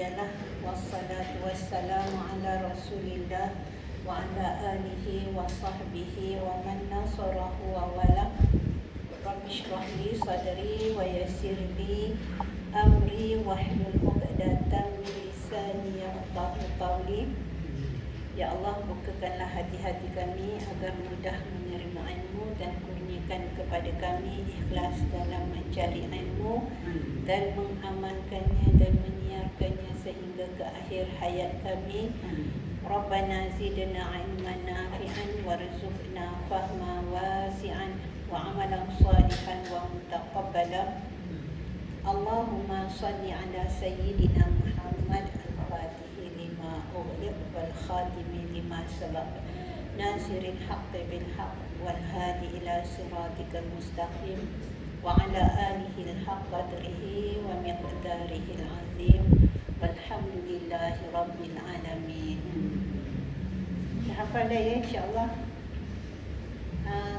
hadiyalah. Wassalatu wassalamu ala rasulillah wa ala alihi wa sahbihi wa man nasarahu wa wala. Rabbi shrah li sadri wa yassir li amri wahlul 'uqdatam min lisani yafqahu qawli. Ya Allah, bukakanlah hati-hati kami agar mudah menerima ilmu dan kurniakan kepada kami ikhlas dalam mencari ilmu dan mengamalkannya dan menyiarkannya sehingga ke akhir hayat kami. Rabbana zidna ilman nafi'an warzuqna fahma wasi'an wa amalan salihan wa mutaqabbala. Allahumma salli ala sayyidina Muhammad al-Fatih lima ughliq wal khatimi lima sabaq nasiril haqqi bil haqq wal hadi ila siratikal mustaqim wa ala alihi al-haqq qadrihi wa miqdarihi al-azim walhamdulillahi rabbil alamin. Dah hafal dah ya, insyaAllah.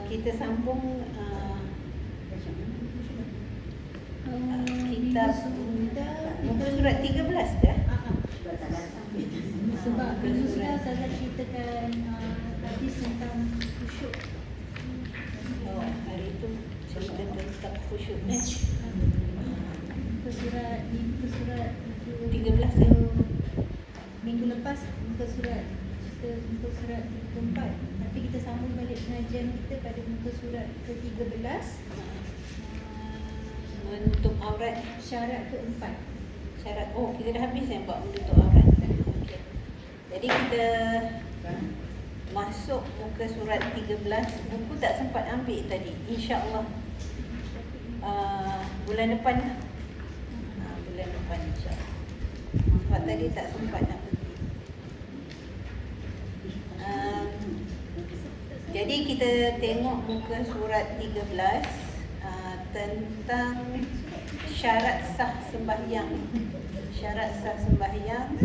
Kita sambung kitab muka surat 13 dah. Sebab dulu sudah saya ceritakan hadis tentang khusyuk. Oh, hari itu cerita tentang khusyuk ni. Muka surat 13 kan? Minggu lepas muka surat 34. Tapi kita sambung balik pengajian kita pada muka surat ke-13. Menutup aurat, Syarat keempat. syarat. Oh, kita dah habis yang buat menutup aurat. Okey. Jadi kita masuk muka surat 13. Buku tak sempat ambil tadi. InsyaAllah bulan depan lah. Bulan depan insyaAllah. Sebab tadi tak sempat nak pergi. Jadi kita tengok muka surat 13 tentang syarat sah sembahyang. Syarat sah sembahyang.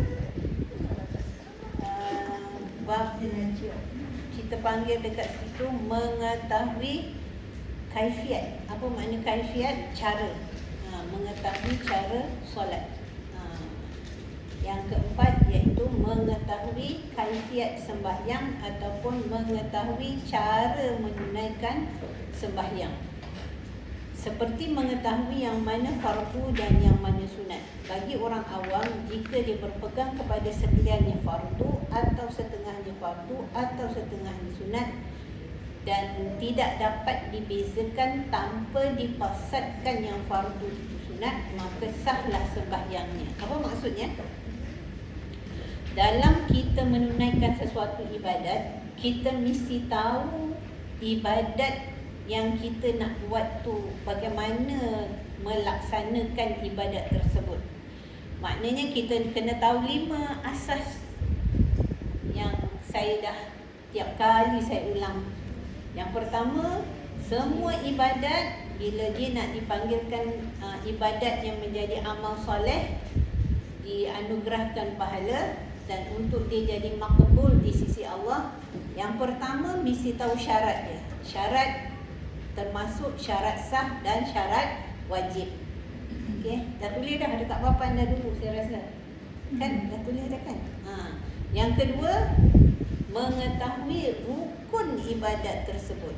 Bab kita panggil dekat situ mengetahui kaifiat. Apa makna kaifiat? Cara. Mengetahui cara solat. Yang keempat iaitu mengetahui kaifiat sembahyang ataupun mengetahui cara menunaikan sembahyang. Seperti mengetahui yang mana fardu dan yang mana sunat. Bagi orang awam, jika dia berpegang kepada sekaliannya fardu atau setengahnya fardu atau setengahnya sunat dan tidak dapat dibezakan tanpa dipasatkan yang fardu itu sunat, maka sahlah sembahyangnya. Apa maksudnya? Dalam kita menunaikan sesuatu ibadat, kita mesti tahu ibadat yang kita nak buat tu bagaimana melaksanakan ibadat tersebut. Maknanya kita kena tahu 5 asas yang saya dah tiap kali saya ulang. Yang pertama, semua ibadat bila dia nak dipanggilkan ibadat yang menjadi amal soleh, dianugerahkan pahala dan untuk dia jadi makbul di sisi Allah, yang pertama mesti tahu syarat dia. Syarat termasuk syarat sah dan syarat wajib. Okey, dah tulis dah dekat papan dah dulu saya rasa. Kan dah tulis dah kan? Yang kedua, mengetahui rukun ibadat tersebut.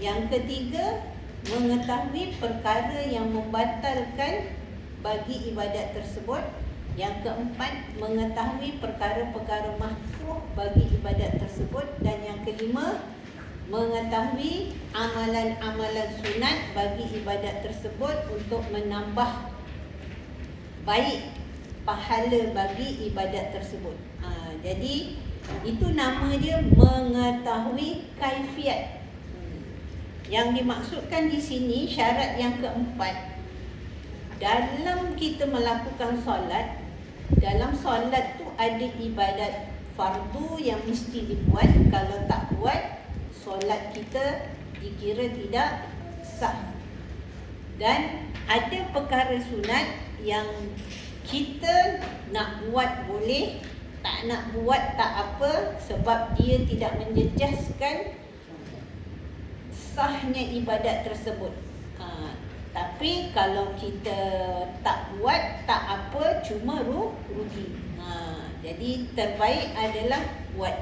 Yang ketiga, mengetahui perkara yang membatalkan bagi ibadat tersebut. Yang keempat, mengetahui perkara-perkara makruh bagi ibadat tersebut. Dan yang kelima, mengetahui amalan-amalan sunat bagi ibadat tersebut untuk menambah baik pahala bagi ibadat tersebut. Jadi itu nama dia mengetahui kaifiat. Yang dimaksudkan di sini syarat yang keempat, dalam kita melakukan solat, dalam solat tu ada ibadat fardu yang mesti dibuat. Kalau tak buat, solat kita dikira tidak sah. Dan ada perkara sunat yang kita nak buat boleh, tak nak buat tak apa, sebab dia tidak menjejaskan sahnya ibadat tersebut. Tapi kalau kita tak buat, tak apa, cuma rugi. Jadi terbaik adalah buat.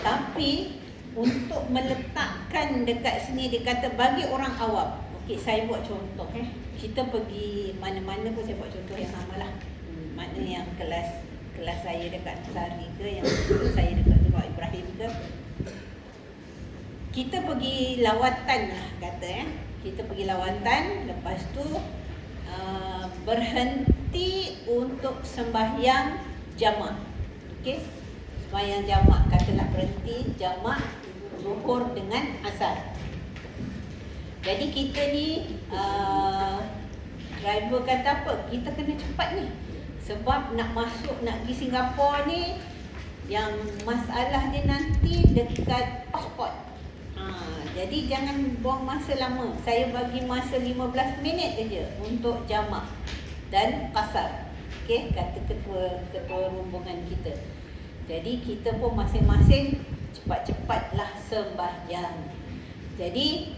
Tapi untuk meletakkan dekat sini, dia kata bagi orang awam. Okey, saya buat contoh. Kita pergi mana-mana pun saya buat contoh yang sama lah. Mana yang kelas saya dekat Sari ke, yang saya dekat Surau Ibrahim ke. Kita pergi lawatan lah kata Kita pergi lawatan, lepas tu berhenti untuk sembahyang jamak. Okey, sembahyang jamak, katalah berhenti jamak zuhur dengan asar. Jadi kita ni driver kata apa? Kita kena cepat ni. Sebab nak pergi Singapura ni, yang masalah dia nanti dekat pasport. Jadi jangan buang masa lama. Saya bagi masa 15 minit saja untuk jamak dan qasar. Okey, kata ketua rombongan kita. Jadi kita pun masing-masing cepat-cepatlah sembahyang. Jadi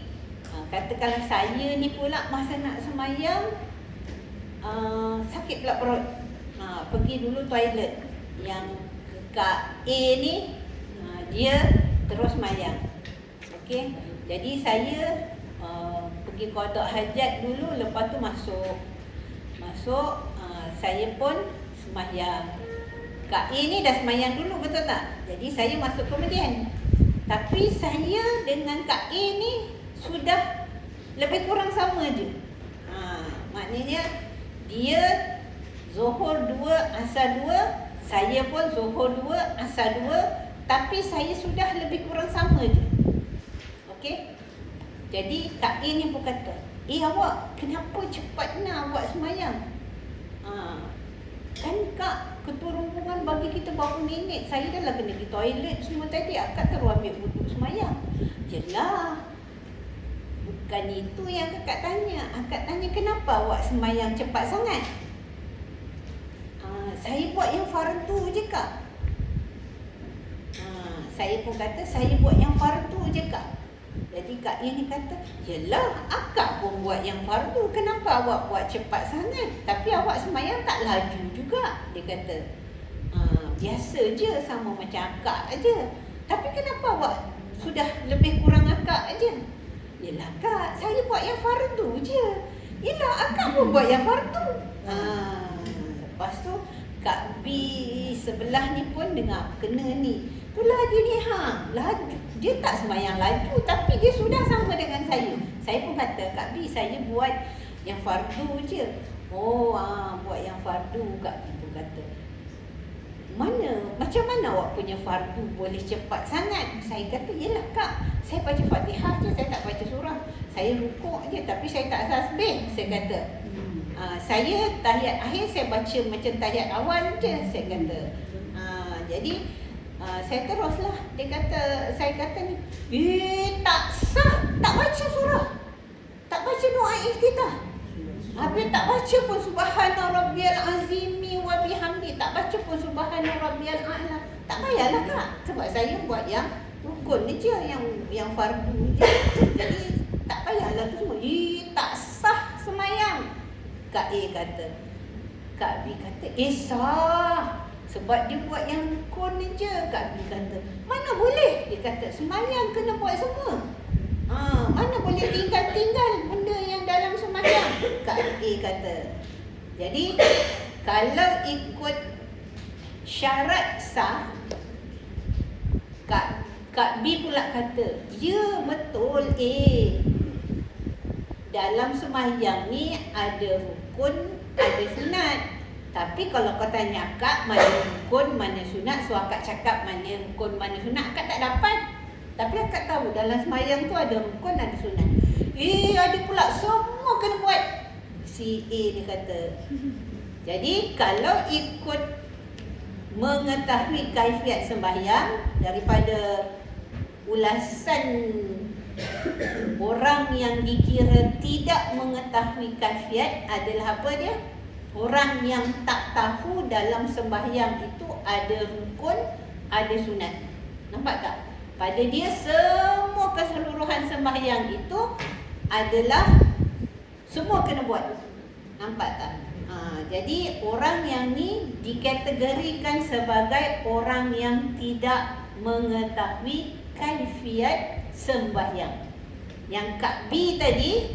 katakanlah saya ni pula masa nak sembahyang sakit pula perut. Pergi dulu toilet. Yang Kak A ni dia terus sembahyang. Okey, jadi saya pergi qada hajat dulu, lepas tu masuk saya pun sembahyang. Kak A ni dah sembahyang dulu, betul tak? Jadi saya masuk kemudian. Tapi saya dengan Kak A ni sudah lebih kurang sama je. Maknanya dia zuhur 2, asar 2, saya pun zuhur 2, asar 2, tapi saya sudah lebih kurang sama je. Okey. Jadi Kak A ni pun kata, awak kenapa cepatnya buat sembahyang? Kan Kak, ketua rombongan bagi kita berapa minit, saya dah lah kena pergi toilet semua tadi, akak terus ambil wuduk sembahyang. Yelah, bukan itu yang akak tanya. Akak tanya kenapa awak sembahyang cepat sangat? Saya buat yang fardu je Kak. Saya pun kata saya buat yang fardu je Kak. Jadi Kak ini kata, yelah akak pun buat yang fardu, kenapa awak buat cepat sangat? Tapi awak sembahyang tak laju juga. Dia kata, biasa je, sama macam akak aja. Tapi kenapa awak sudah lebih kurang akak aja? Yelah Kak, saya buat yang fardu je. Yelah akak pun buat yang fardu. Lepas tu Kak B sebelah ni pun dengar, kena ni. Itulah dia ni laju. Dia tak sembahyang laju, tapi dia sudah sama dengan saya. Saya pun kata, Kak B, saya buat yang fardu je. Buat yang fardu, Kak B pun kata. Macam mana awak punya fardu boleh cepat sangat? Saya kata, yelah Kak, saya baca Fatihah je, saya tak baca surah. Saya rukuk je, tapi saya tak tasbih, saya kata. Saya tahiyat akhir, saya baca macam tahiyat awal je, saya kata. Jadi saya teruslah. Saya kata ni, tak sah, tak baca surah, tak baca doa iftitah. Habis tak baca pun subhana rabbiyal azimi wa bihamdi, tak baca pun subhana rabbiyal a'la. Tak payahlah Kak, sebab saya buat yang rukun je, yang fardu je. Jadi tak payahlah tu semua. Tak sah sembahyang. Kak A kata. Kak B kata, sah. Sebab dia buat yang rukun je. Kak B kata, mana boleh? Dia kata, sembahyang kena buat semua. Mana boleh tinggal-tinggal benda yang dalam sembahyang? Kak A kata. Jadi, kalau ikut syarat sah, Kak B pula kata, ya betul dalam sembahyang ni ada rukun, ada sunat. Tapi kalau kau tanya akak mana rukun, mana sunat, so akak cakap mana rukun, mana sunat, akak tak dapat. Tapi akak tahu dalam sembahyang tu ada rukun, ada sunat. Ada pula semua kena buat. Si A dia kata. Jadi kalau ikut mengetahui kaifiat sembahyang daripada ulasan orang yang dikira tidak mengetahui kaifiat adalah apa dia? Orang yang tak tahu dalam sembahyang itu ada rukun, ada sunat. Nampak tak? Pada dia semua keseluruhan sembahyang itu adalah semua kena buat. Nampak tak? Jadi orang yang ni dikategorikan sebagai orang yang tidak mengetahui kaifiat sembahyang. Yang Kak B tadi,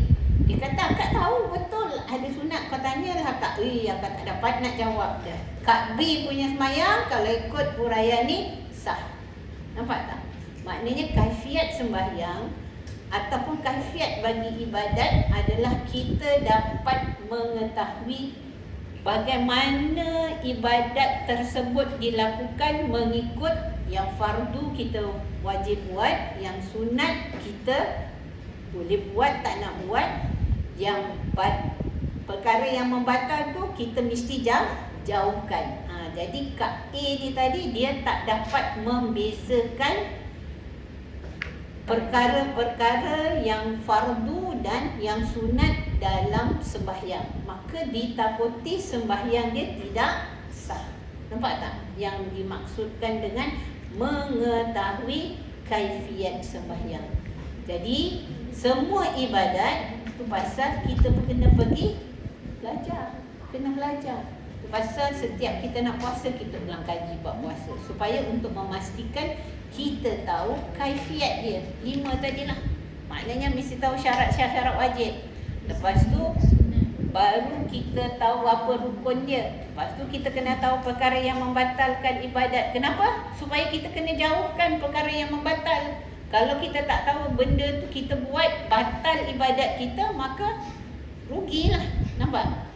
dia kata akak tahu betul ada sunat. Kau tanyalah Kak, akak tak dapat nak jawab dah. Kak B punya sembahyang kalau ikut huraian ni sah. Nampak tak? Maknanya kaifiat sembahyang ataupun kaifiat bagi ibadat adalah kita dapat mengetahui bagaimana ibadat tersebut dilakukan mengikut yang fardu kita wajib buat, yang sunat kita boleh buat tak nak buat, yang perkara yang membatal tu kita mesti jauhkan. Jadi Kak A ni tadi dia tak dapat membezakan perkara-perkara yang fardu dan yang sunat dalam sembahyang. Maka ditakuti sembahyang dia tidak sah. Nampak tak? Yang dimaksudkan dengan mengetahui kaifiat sembahyang. Jadi semua ibadat tu pasal kita pun kena pergi belajar. Kena belajar. Tu pasal setiap kita nak puasa kita ulang kaji bab puasa supaya untuk memastikan kita tahu kaifiat dia. 5 tadilah. Maknanya mesti tahu syarat-syarat wajib. Lepas tu baru kita tahu apa rukun dia. Lepas tu kita kena tahu perkara yang membatalkan ibadat. Kenapa? Supaya kita kena jauhkan perkara yang membatal. Kalau kita tak tahu benda tu kita buat batal ibadat kita, maka rugilah. Nampak?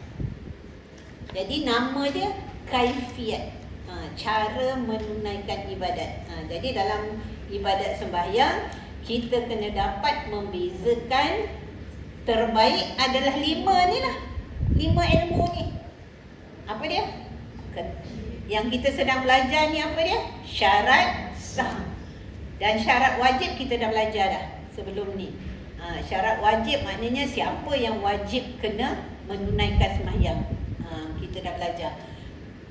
Jadi nama dia kaifiat. Cara menunaikan ibadat. Jadi dalam ibadat sembahyang kita kena dapat membezakan terbaik adalah 5 ni lah. 5 ilmu ni. Apa dia? Yang kita sedang belajar ni apa dia? Syarat sah. Dan syarat wajib kita dah belajar dah sebelum ni. Syarat wajib maknanya siapa yang wajib kena menunaikan sembahyang. Kita dah belajar.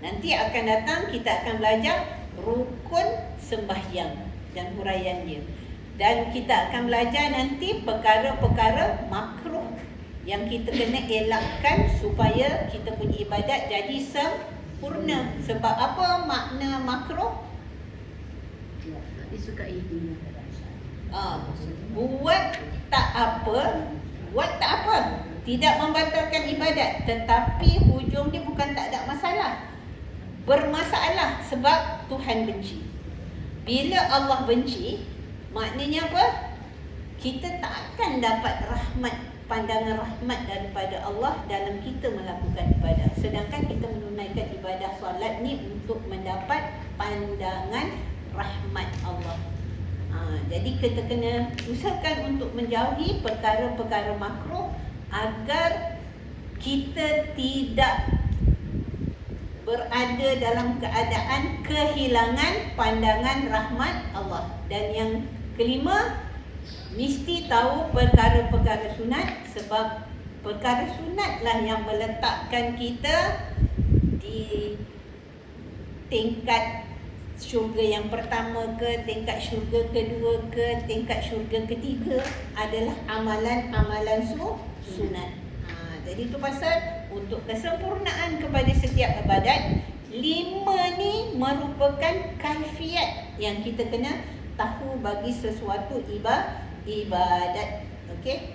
Nanti akan datang kita akan belajar rukun sembahyang dan huraian dia. Dan kita akan belajar nanti perkara-perkara makruh yang kita kena elakkan supaya kita punya ibadat jadi sempurna. Sebab apa makna makruh? Disukai dunia. Buat tak apa, tidak membatalkan ibadat, tetapi hujung dia bukan tak ada masalah. Bermasalah sebab Tuhan benci. Bila Allah benci, maknanya apa? Kita tak akan dapat pandangan rahmat daripada Allah dalam kita melakukan ibadah. Sedangkan kita menunaikan ibadah solat ni untuk mendapat pandangan rahmat Allah. Jadi kita kena usahakan untuk menjauhi perkara-perkara makruh agar kita tidak berada dalam keadaan kehilangan pandangan rahmat Allah. Dan yang kelima, mesti tahu perkara-perkara sunat, sebab perkara sunatlah yang meletakkan kita di tingkat syurga yang pertama ke, tingkat syurga kedua ke, tingkat syurga ketiga adalah amalan-amalan sunat. Jadi itu pasal untuk kesempurnaan kepada setiap ibadat, 5 ni merupakan kaifiat yang kita kena tahu bagi sesuatu ibadat. Okey?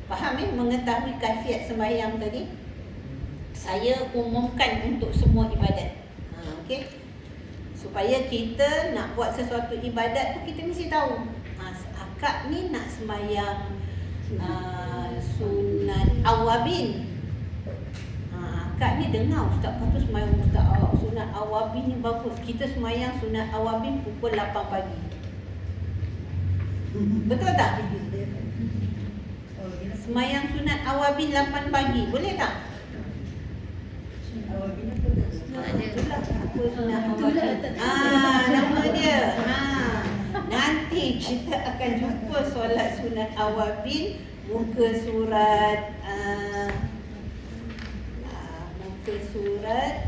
Faham mengetahui kaifiat sembahyang tadi? Saya umumkan untuk semua ibadat. Okey? Supaya kita nak buat sesuatu ibadat tu kita mesti tahu. Akak ni nak sembahyang sunat awabin. Akak ni dengar ustaz kata sembahyang sunat awabin ni bagus. Kita sembahyang sunat awabin pukul 8 pagi. Betul tak? Sembahyang sunat awabin 8 pagi, boleh tak? Nama dia. Nanti kita akan jumpa solat sunat awabin muka surat sunat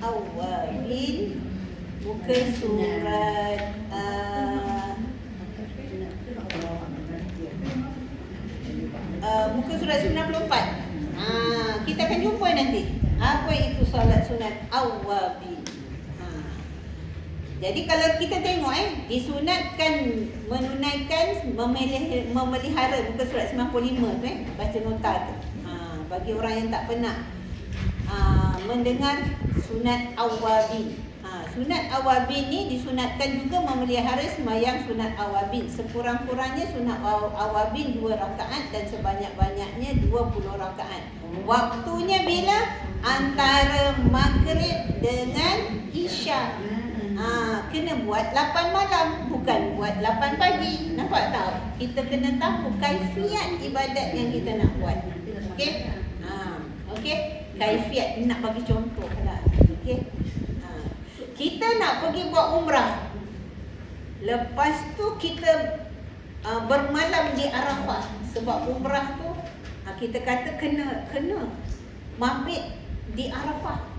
awabin muka surat muka surat 94. Kita akan jumpa nanti. Apa itu solat sunat awabin. Jadi kalau kita tengok disunatkan menunaikan memelihara muka surat 95 tu baca nota tu. Bagi orang yang tak pernah mendengar sunat awabin. Sunat awabin ni disunatkan juga memelihara sembahyang sunat awabin. Sekurang-kurangnya sunat awabin 2 rakaat dan sebanyak-banyaknya 20 rakaat. Waktunya bila? Antara maghrib dengan isyak. Kena buat 8 malam, bukan buat 8 pagi. Nampak tak? Kita kena tahu kaifiat ibadat yang kita nak buat. Okey? Okey? Kaifiat nak bagi contoh lah. Okey? Kita nak pergi buat umrah. Lepas tu kita bermalam di Arafah. Sebab umrah tu kita kata kena mabit di Arafah.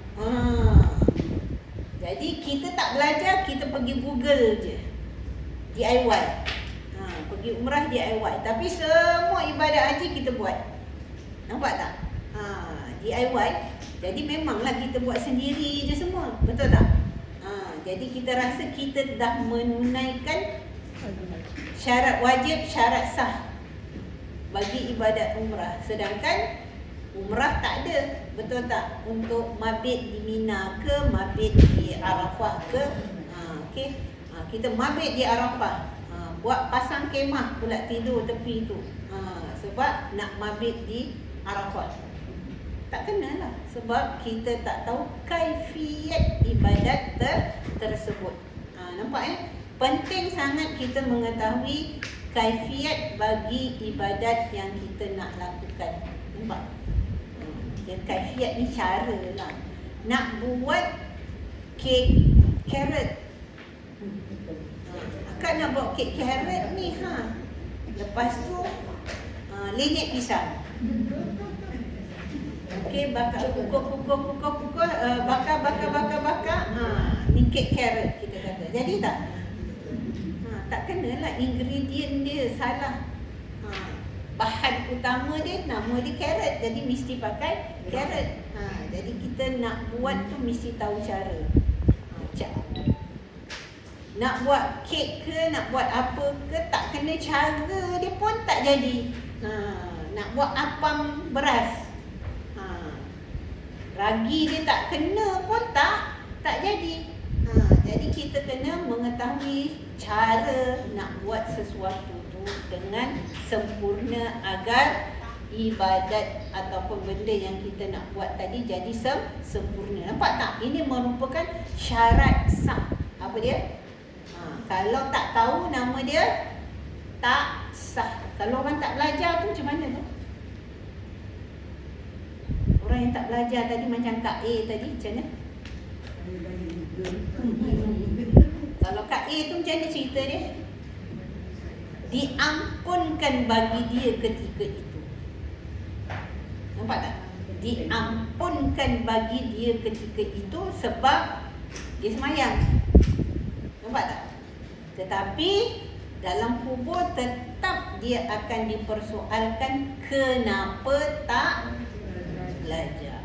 Jadi kita tak belajar, kita pergi Google je. DIY. Pergi umrah DIY. Tapi semua ibadat haji kita buat. Nampak tak? DIY. Jadi memanglah kita buat sendiri je semua. Betul tak? Jadi kita rasa kita dah menunaikan syarat wajib, syarat sah bagi ibadat umrah. Sedangkan umrah tak ada. Betul tak? Untuk mabit di Mina ke, mabit di Arafah ke. Okey. Kita mabit di Arafah. Buat pasang kemah pula tidur tepi tu. Sebab nak mabit di Arafah. Tak kenalah. Sebab kita tak tahu kaifiat ibadat tersebut. Nampak Penting sangat kita mengetahui kaifiat bagi ibadat yang kita nak lakukan. Nampak? Kaifiat ni cara lah. Nak buat kek carrot. Akak nak buat kek carrot ni Lepas tu lenyek pisang. Okey, bakar pukul, bakar. Ni kek carrot kita kata. Jadi tak? Tak kenalah ingredient dia salah. Bahan utama dia, nama dia carrot. Jadi mesti pakai carrot. Jadi kita nak buat tu mesti tahu cara. Nak buat kek ke, nak buat apa ke, tak kena cara dia pun tak jadi. Nak buat apam beras, ragi dia tak kena pun tak jadi. Jadi kita kena mengetahui cara nak buat sesuatu tu dengan sempurna agar ibadat ataupun benda yang kita nak buat tadi jadi sempurna. Nampak tak? Ini merupakan syarat sah. Apa dia? Kalau tak tahu nama dia tak sah. Kalau orang tak belajar tu macam mana tu? Orang yang tak belajar tadi macam Kak A tadi macam mana? Kalau Kak A tu macam mana cerita dia? Diampunkan bagi dia ketika itu. Nampak tak? Diampunkan bagi dia ketika itu sebab dia semayang. Nampak tak? Tetapi dalam kubur tetap dia akan dipersoalkan kenapa tak belajar.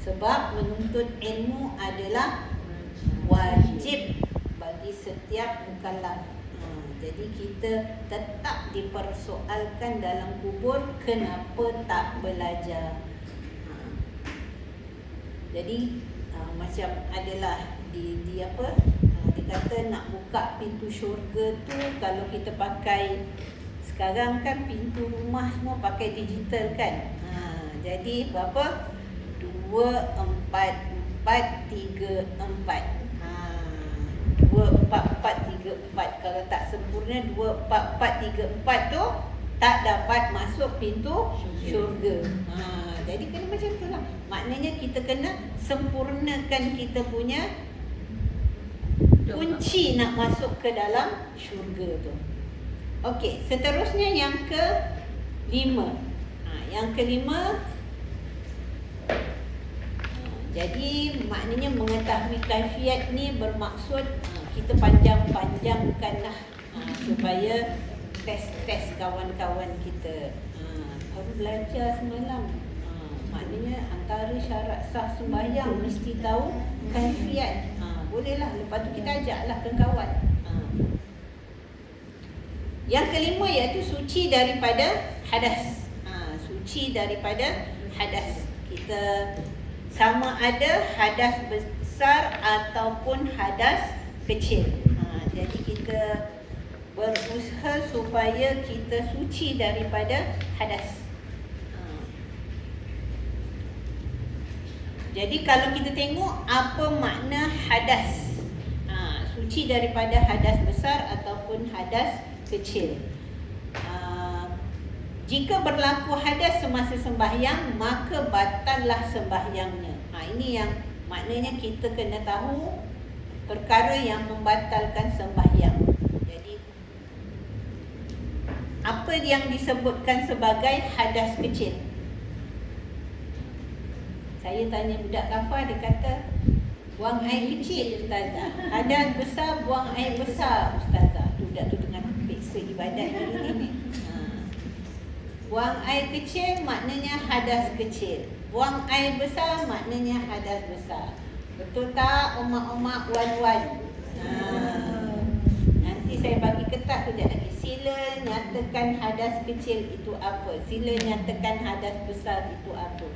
Sebab menuntut ilmu adalah wajib bagi setiap mukallaf. Jadi kita tetap dipersoalkan dalam kubur kenapa tak belajar. Jadi macam adalah di apa? Dia kata nak buka pintu syurga tu kalau kita pakai sekarang kan pintu rumah semua pakai digital kan. Jadi berapa? 2 4 4 3 4. 2 4 4 3 4. Kalau tak sempurna 2 4 4 3 4 tu tak dapat masuk pintu syurga. Jadi kena macam tu lah. Maknanya kita kena sempurnakan kita punya kunci nak masuk ke dalam syurga tu. Okey, seterusnya yang ke-5. Yang ke-5, jadi maknanya mengetahui kaifiat ni bermaksud kita panjang-panjangkanlah supaya test kawan-kawan kita. baru belajar semalam. Maknanya antara syarat sah sembahyang mesti tahu kaifiat. Bolehlah, lepas tu kita ajaklah ke kawan. Yang kelima iaitu suci daripada hadas. Suci daripada hadas. Kita sama ada hadas besar ataupun hadas kecil. Jadi kita berusaha supaya kita suci daripada hadas. Jadi kalau kita tengok apa makna hadas, suci daripada hadas besar ataupun hadas kecil. Jika berlaku hadas semasa sembahyang, maka batallah sembahyangnya. Ini yang maknanya kita kena tahu perkara yang membatalkan sembahyang. Jadi apa yang disebutkan sebagai hadas kecil? Saya tanya budak kafar, dia kata buang air kecil ustazah. Hadas besar, buang air besar ustazah. Budak tu dengan peksa ibadat hari ni. Buang air kecil maknanya hadas kecil. Buang air besar maknanya hadas besar. Betul tak umat-umat wan-wan? Nanti saya bagi kertas kejap lagi. Sila nyatakan hadas kecil itu apa. Sila nyatakan hadas besar itu apa.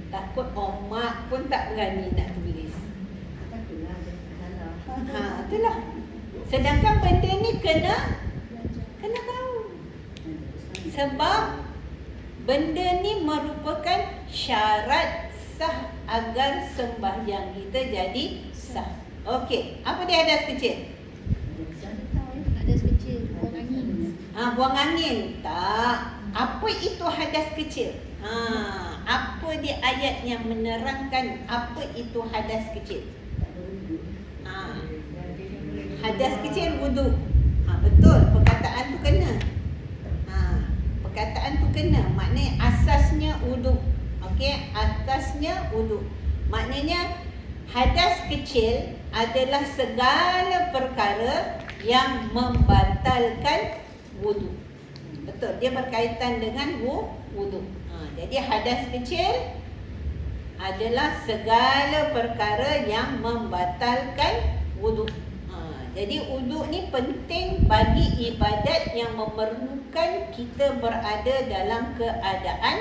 Takut mak pun tak berani nak tulis. Itulah. Sedangkan benda ni kena tahu. Sebab benda ni merupakan syarat sah agar sembahyang kita jadi sah. Okey, apa dia hadas kecil? Hadas kecil, buang angin. Buang angin. Tak. Apa itu hadas kecil? Apa dia ayat yang menerangkan apa itu hadas kecil? Hadas kecil wudu. Betul, perkataan tu kena. Perkataan tu kena. Maknanya asasnya wudu. Okey, asasnya wudu. Maknanya hadas kecil adalah segala perkara yang membatalkan wudu. Betul, dia berkaitan dengan wudu. Jadi hadas kecil adalah segala perkara yang membatalkan wudu. Jadi wudu ni penting bagi ibadat yang memerlukan kita berada dalam keadaan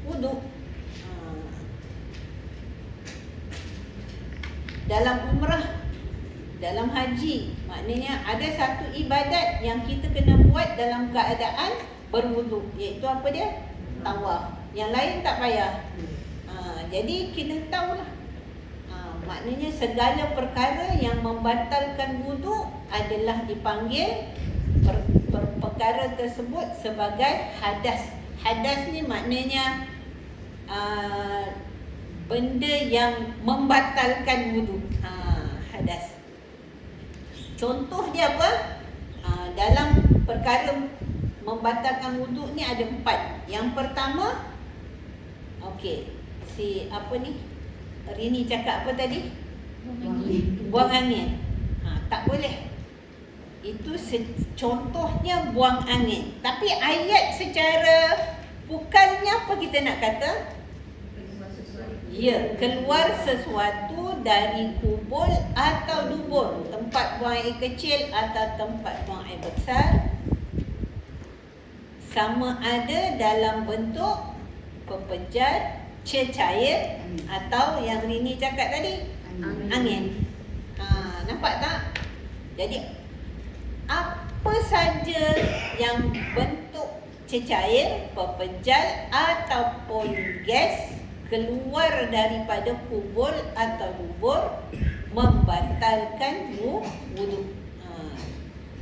wudu. Dalam umrah, dalam haji, maknanya ada satu ibadat yang kita kena buat dalam keadaan berwudu, iaitu apa dia? Tawaf. Yang lain tak payah. Jadi kita tahulah. Maknanya segala perkara yang membatalkan wudu adalah dipanggil perkara tersebut sebagai hadas. Hadas ni maknanya benda yang membatalkan wudu. Hadas. Contoh dia apa? Dalam perkara membatalkan wudu ni ada 4. Yang pertama, okey, Rini cakap apa tadi? Buang angin. Tak boleh. Itu contohnya buang angin. Tapi ayat secara bukannya apa kita nak kata? Ya, keluar sesuatu dari kubul atau dubur, tempat buang air kecil atau tempat buang air besar, sama ada dalam bentuk pepejar, cecair atau yang Rini cakap tadi, angin. Nampak tak? Jadi apa saja yang bentuk cecair, pepejar ataupun gas keluar daripada kubur atau dubur membatalkan wudu.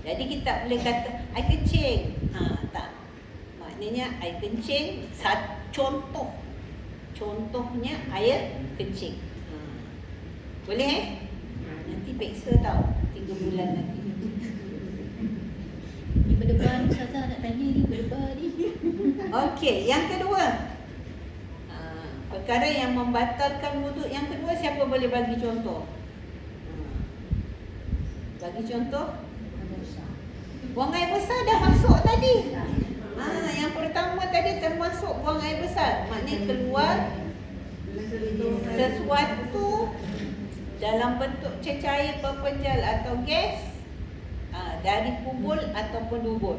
Jadi kita tak boleh kata air kencing. Tak. Maknanya air kencing contohnya air kencing. Boleh Nanti peksa tau 3 bulan lagi. Ni berdebar ni Ustazah nak tanya ni, berdebar ni. Okey, yang kedua, perkara yang membatalkan wuduk yang kedua, siapa boleh bagi contoh? Bagi contoh. Buang air besar dah masuk tadi. Yang pertama tadi termasuk buang air besar, maknanya keluar sesuatu dalam bentuk cecair berpenjal atau gas dari kubul ataupun dubur.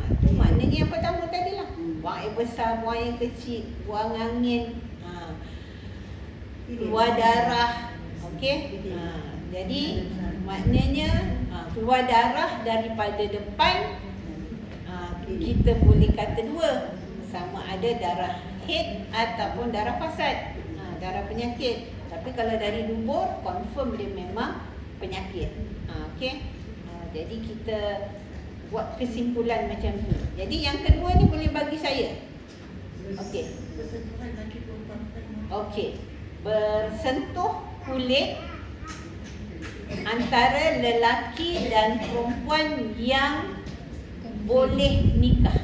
Itu maknanya yang pertama tadi lah. Buang air besar, buang air kecil, buang angin, keluar darah. Okey. Jadi maknanya keluar darah daripada depan, kita boleh kata dua, sama ada darah haid ataupun darah fasad, darah penyakit. Tapi kalau dari dubur, confirm dia memang penyakit. Okey. Jadi kita buat kesimpulan macam tu. Jadi yang kedua ni boleh bagi saya. Okey. Okey. Bersentuh kulit antara lelaki dan perempuan yang boleh nikah.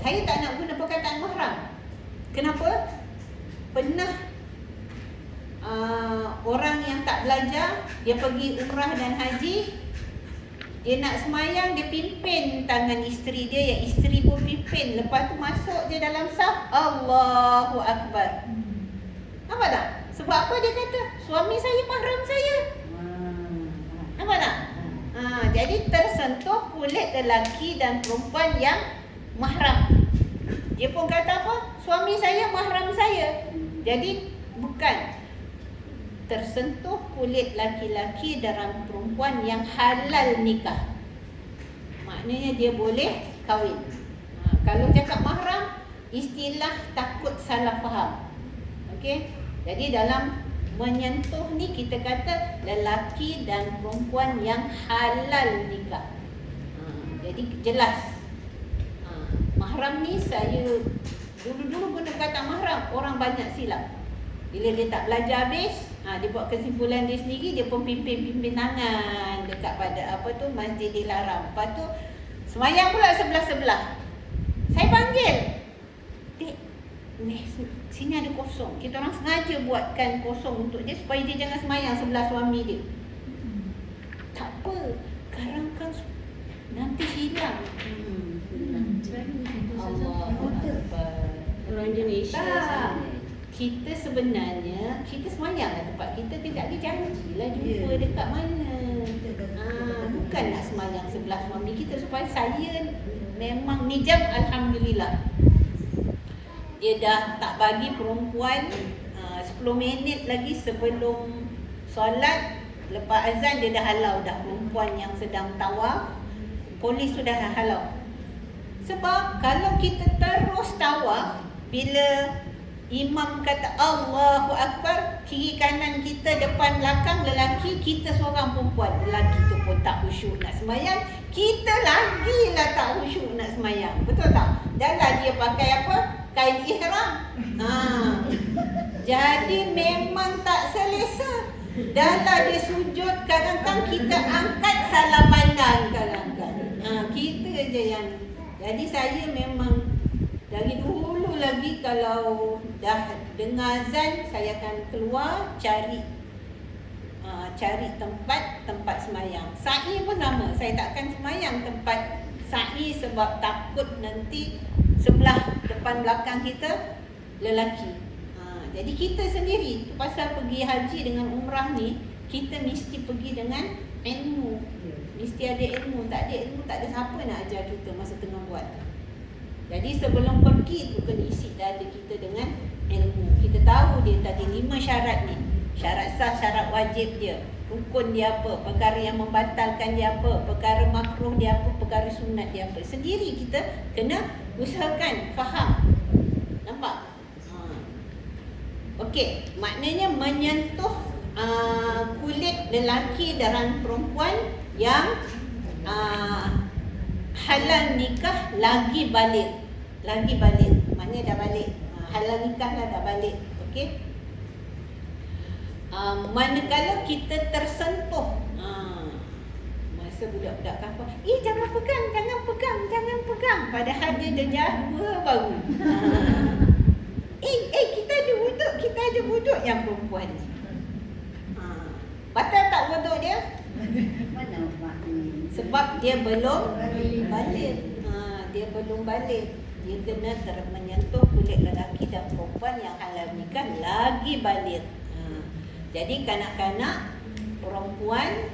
Saya tak nak guna perkataan mahram. Kenapa? Pernah orang yang tak belajar, dia pergi umrah dan haji, dia nak semayang, dia pimpin tangan isteri dia, yang isteri pun pimpin. Lepas tu masuk je dalam saf, Allahu Akbar. Nampak tak? Sebab apa dia kata? Suami saya mahram saya. Nampak tak? Jadi tersentuh kulit lelaki dan perempuan yang mahram. Dia pun kata apa? Suami saya mahram saya. Jadi bukan tersentuh kulit laki-laki dan perempuan yang halal nikah. Maknanya dia boleh kahwin. Kalau cakap mahram, istilah takut salah faham. Okey? Jadi dalam menyentuh ni kita kata lelaki dan perempuan yang halal nikah. Jadi jelas. Mahram ni saya dulu-dulu guna kata mahram, orang banyak silap. Bila dia tak belajar habis, dia buat kesimpulan dia sendiri, dia pun pimpin tangan dekat pada Masjidil Haram. Lepas tu semayang pula sebelah-sebelah. Saya panggil, "Dek, ni sini ada kosong." Kita orang sengaja buatkan kosong untuk dia supaya dia jangan semayang sebelah suami dia. Tak apa, sekarang kan nanti hilang. Allah Akbar. Orang Indonesia Kita sebenarnya, kita semayang lah tempat kita, kejap lagi janjilah jumpa dekat mana. Bukan nak semayang sebelah suami kita. Supaya saya memang ni jam, Alhamdulillah, dia dah tak bagi perempuan 10 minit lagi sebelum solat. Lepas azan dia dah halau dah perempuan yang sedang tawaf. Polis sudah halau. Sebab kalau kita terus tawaf, bila imam kata Allahu Akbar, kiri kanan kita, depan belakang lelaki, kita seorang perempuan. Lelaki tu pun tak khusyuk nak semayang, kita lagi lah tak khusyuk nak semayang. Betul tak? Dan lah dia pakai apa? Kain ihram. Jadi memang tak selesa. Dan lah dia sujud, kadang-kadang kita angkat salah pandang kadang-kadang. Kita je yang. Jadi saya memang dari dulu lagi kalau dah dengar azan, saya akan keluar cari tempat semayang. Sa'i pun sama, saya takkan semayang tempat sa'i sebab takut nanti sebelah depan belakang kita lelaki. Jadi kita sendiri, tu pasal pergi haji dengan umrah ni, kita mesti pergi dengan ilmu. Mesti ada ilmu. Tak ada ilmu, tak ada siapa nak ajar kita masa tengah buat. Jadi sebelum pergi tu kena isi dada kita dengan ilmu. Kita tahu dia tadi 5 syarat ni. Syarat sah, syarat wajib dia. Rukun dia apa, perkara yang membatalkan dia apa, perkara makruh dia apa, perkara sunat dia apa. Sendiri kita kena usahakan faham. Nampak? Okey, maknanya menyentuh kulit lelaki dan perempuan yang halal nikah lagi balik. Maknanya dah balik. Halal nikah lah dah balik. Okey. Manakala kita tersentuh, masa budak-budak kampung, jangan pegang. Padahal dia dah 2 baru. Kita ada wuduk yang perempuan ni. Batal tak wuduk dia? Sebab dia belum balik. Dia belum balik. dia kena menyentuh kulit lelaki dan perempuan yang halal nikah lagi baligh. Jadi kanak-kanak perempuan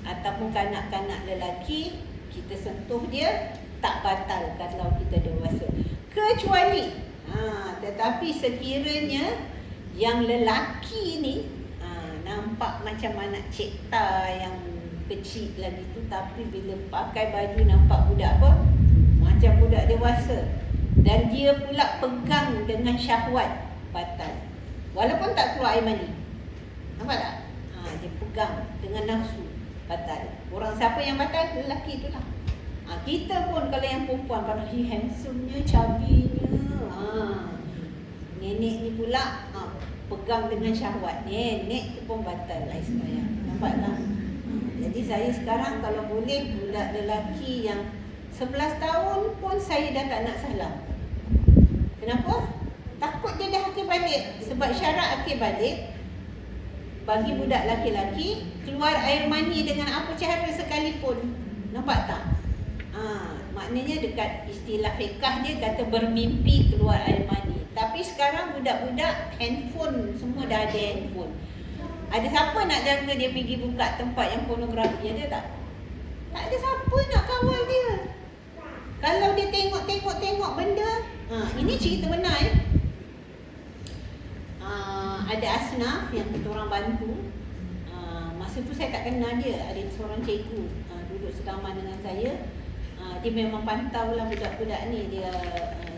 ataupun kanak-kanak lelaki, kita sentuh dia tak batal kalau kita dewasa. Kecuali tetapi sekiranya yang lelaki ni nampak macam anak cipta yang kecil lagi tu, tapi bila pakai baju nampak budak apa? Macam budak dewasa. Dan dia pula pegang dengan syahwat, batal. Walaupun tak keluar air mani. Nampak tak? Dia pegang dengan nafsu, batal. Orang siapa yang batal? Lelaki itulah. Kita pun kalau yang perempuan, kalau handsome-nya, chubby-nya, nenek ni pula pegang dengan syahwat, nenek tu pun batal air sembahyang. Nampak tak? Jadi saya sekarang kalau boleh budak lelaki yang 11 tahun pun saya dah tak nak salam. Kenapa? Takut dia dah akil balik. Sebab syarat akil balik bagi budak laki-laki, keluar air mani dengan apa cara sekalipun. Nampak tak? Maknanya dekat istilah fiqah dia kata bermimpi keluar air mani. Tapi sekarang budak-budak handphone, semua dah ada handphone. Ada siapa nak jaga dia pergi buka tempat yang pornografi? Ada tak? Tak ada siapa nak kawal dia. Kalau dia tengok benda, ini cerita benar ya. Ada asnaf yang kita orang bantu. Masa tu saya tak kenal dia. Ada seorang cikgu duduk sekamar dengan saya. Dia memang pantau lah budak-budak ni. Dia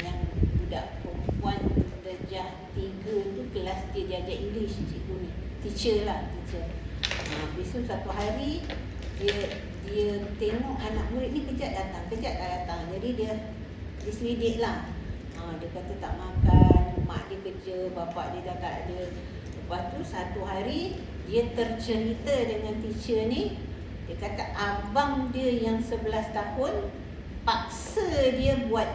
yang budak perempuan darjah 3 tu, kelas dia ajar English, cikgu ni. Teacher lah, teacher. Besok satu hari dia tengok anak murid ni kejap tak datang. Jadi dia selidik lah. Dia kata tak makan, mak dia kerja, bapak dia dah tak ada. Lepas tu satu hari dia tercerita dengan teacher ni. Dia kata abang dia yang 11 tahun paksa dia buat